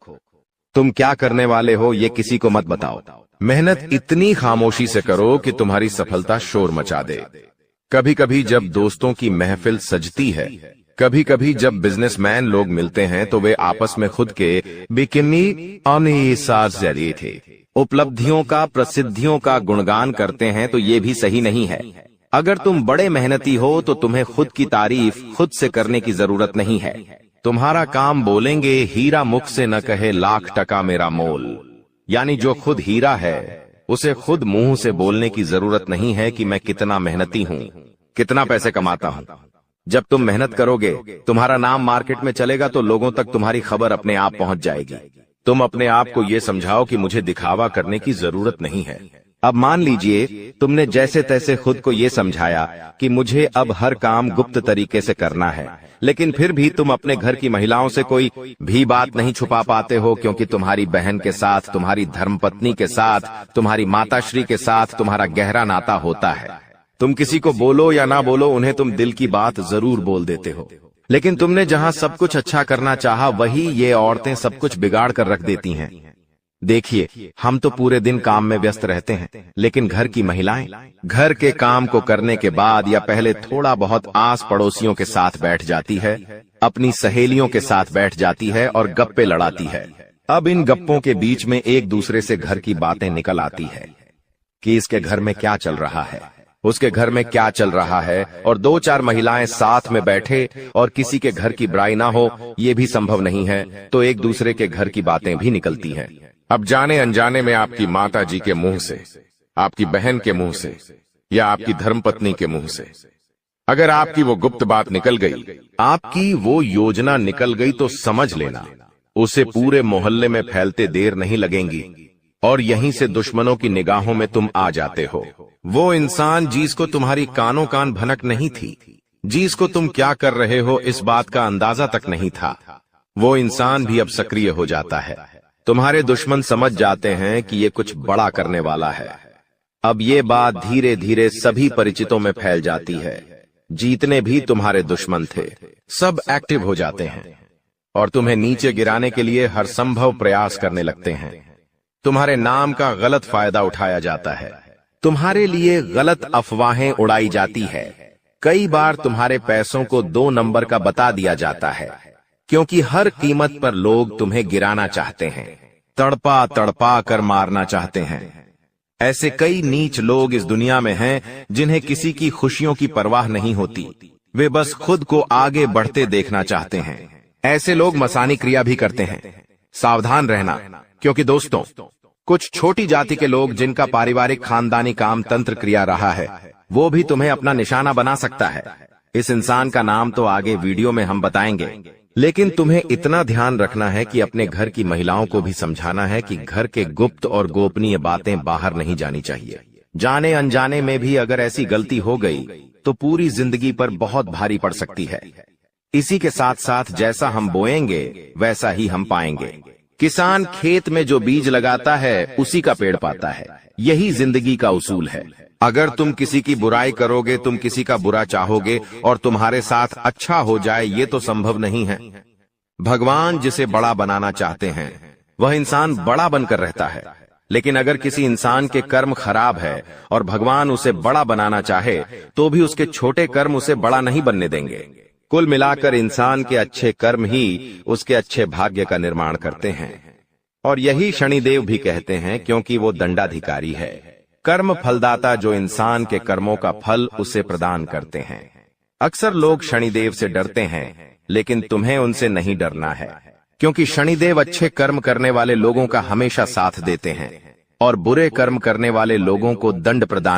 तुम क्या करने वाले हो ये किसी को मत बताओ। मेहनत इतनी खामोशी से करो कि तुम्हारी सफलता शोर मचा दे। कभी कभी जब दोस्तों की महफिल सजती है, कभी कभी जब बिजनेसमैन लोग मिलते हैं तो वे आपस में खुद के बिकिनी जरिए थे उपलब्धियों का, प्रसिद्धियों का गुणगान करते हैं, तो ये भी सही नहीं है। अगर तुम बड़े मेहनती हो तो तुम्हें खुद की तारीफ खुद से करने की जरूरत नहीं है। तुम्हारा काम बोलेंगे हीरा मुख से न कहे लाख टका मेरा मोल। यानी जो खुद हीरा है उसे खुद मुंह से बोलने की जरूरत नहीं है कि मैं कितना मेहनती हूँ, कितना पैसे कमाता हूँ। जब तुम मेहनत करोगे, तुम्हारा नाम मार्केट में चलेगा तो लोगों तक तुम्हारी खबर अपने आप पहुंच जाएगी। तुम अपने आप को ये समझाओ कि मुझे दिखावा करने की जरूरत नहीं है। अब मान लीजिए तुमने जैसे तैसे खुद को ये समझाया कि मुझे अब हर काम गुप्त तरीके से करना है, लेकिन फिर भी तुम अपने घर की महिलाओं से कोई भी बात नहीं छुपा पाते हो, क्योंकि तुम्हारी बहन के साथ, तुम्हारी धर्मपत्नी के साथ, तुम्हारी माताश्री के साथ तुम्हारा गहरा नाता होता है। तुम किसी को बोलो या ना बोलो, उन्हें तुम दिल की बात जरूर बोल देते हो। लेकिन तुमने जहां सब कुछ अच्छा करना चाहा, वही ये औरतें सब कुछ बिगाड़ कर रख देती हैं। देखिए, हम तो पूरे दिन काम में व्यस्त रहते हैं, लेकिन घर की महिलाएं घर के काम को करने के बाद या पहले थोड़ा बहुत आस पड़ोसियों के साथ बैठ जाती है, अपनी सहेलियों के साथ बैठ जाती है और गप्पे लड़ाती है। अब इन गप्पों के बीच में एक दूसरे से घर की बातें निकल आती है कि इसके घर में क्या चल रहा है, उसके घर में क्या चल रहा है, और दो चार महिलाएं साथ में बैठे और किसी के घर की बुराई ना हो, ये भी संभव नहीं है, तो एक दूसरे के घर की बातें भी निकलती हैं। अब जाने अनजाने में आपकी माता जी के मुंह से, आपकी बहन के मुंह से या आपकी धर्मपत्नी के मुंह से अगर आपकी वो गुप्त बात निकल गई, आपकी वो योजना निकल गई, तो समझ लेना उसे पूरे मोहल्ले में फैलते देर नहीं लगेंगी और यहीं से दुश्मनों की निगाहों में तुम आ जाते हो। वो इंसान जिसको तुम्हारी कानों कान भनक नहीं थी, जिसको तुम क्या कर रहे हो इस बात का अंदाजा तक नहीं था, वो इंसान भी अब सक्रिय हो जाता है। तुम्हारे दुश्मन समझ जाते हैं कि ये कुछ बड़ा करने वाला है। अब ये बात धीरे धीरे सभी परिचितों में फैल जाती है। जीतने भी तुम्हारे दुश्मन थे, सब एक्टिव हो जाते हैं और तुम्हें नीचे गिराने के लिए हर संभव प्रयास करने लगते हैं। तुम्हारे नाम का गलत फायदा उठाया जाता है, तुम्हारे लिए गलत अफवाहें उड़ाई जाती है। कई बार तुम्हारे पैसों को 2 नंबर का बता दिया जाता है, क्योंकि हर कीमत पर लोग तुम्हें गिराना चाहते हैं, तड़पा तड़पा कर मारना चाहते हैं। ऐसे कई नीच लोग इस दुनिया में हैं जिन्हें किसी की खुशियों की परवाह नहीं होती, वे बस खुद को आगे बढ़ते देखना चाहते हैं। ऐसे लोग मसानी क्रिया भी करते हैं। सावधान रहना, क्योंकि दोस्तों, कुछ छोटी जाति के लोग जिनका पारिवारिक खानदानी काम तंत्र क्रिया रहा है, वो भी तुम्हें अपना निशाना बना सकता है। इस इंसान का नाम तो आगे वीडियो में हम बताएंगे, लेकिन तुम्हें इतना ध्यान रखना है कि अपने घर की महिलाओं को भी समझाना है कि घर के गुप्त और गोपनीय बातें बाहर नहीं जानी चाहिए। जाने अनजाने में भी अगर ऐसी गलती हो गई तो पूरी जिंदगी पर बहुत भारी पड़ सकती है। इसी के साथ साथ जैसा हम बोएंगे वैसा ही हम पाएंगे। किसान खेत में जो बीज लगाता है उसी का पेड़ पाता है, यही जिंदगी का उसूल है। अगर तुम किसी की बुराई करोगे, तुम किसी का बुरा चाहोगे और तुम्हारे साथ अच्छा हो जाए, ये तो संभव नहीं है। भगवान जिसे बड़ा बनाना चाहते हैं वह इंसान बड़ा बनकर रहता है, लेकिन अगर किसी इंसान के कर्म खराब है और भगवान उसे बड़ा बनाना चाहे तो भी उसके छोटे कर्म उसे बड़ा नहीं बनने देंगे। कुल मिलाकर इंसान के अच्छे कर्म ही उसके अच्छे भाग्य का निर्माण करते हैं, और यही शनिदेव भी कहते हैं, क्योंकि वो दंडाधिकारी है। कर्म फलदाता जो इंसान के कर्मों का फल उसे प्रदान करते हैं। अक्सर लोग शनिदेव से डरते हैं, लेकिन तुम्हें उनसे नहीं डरना है, क्योंकि शनिदेव अच्छे कर्म करने वाले लोगों का हमेशा साथ देते हैं और बुरे कर्म करने वाले लोगों को दंड प्रदान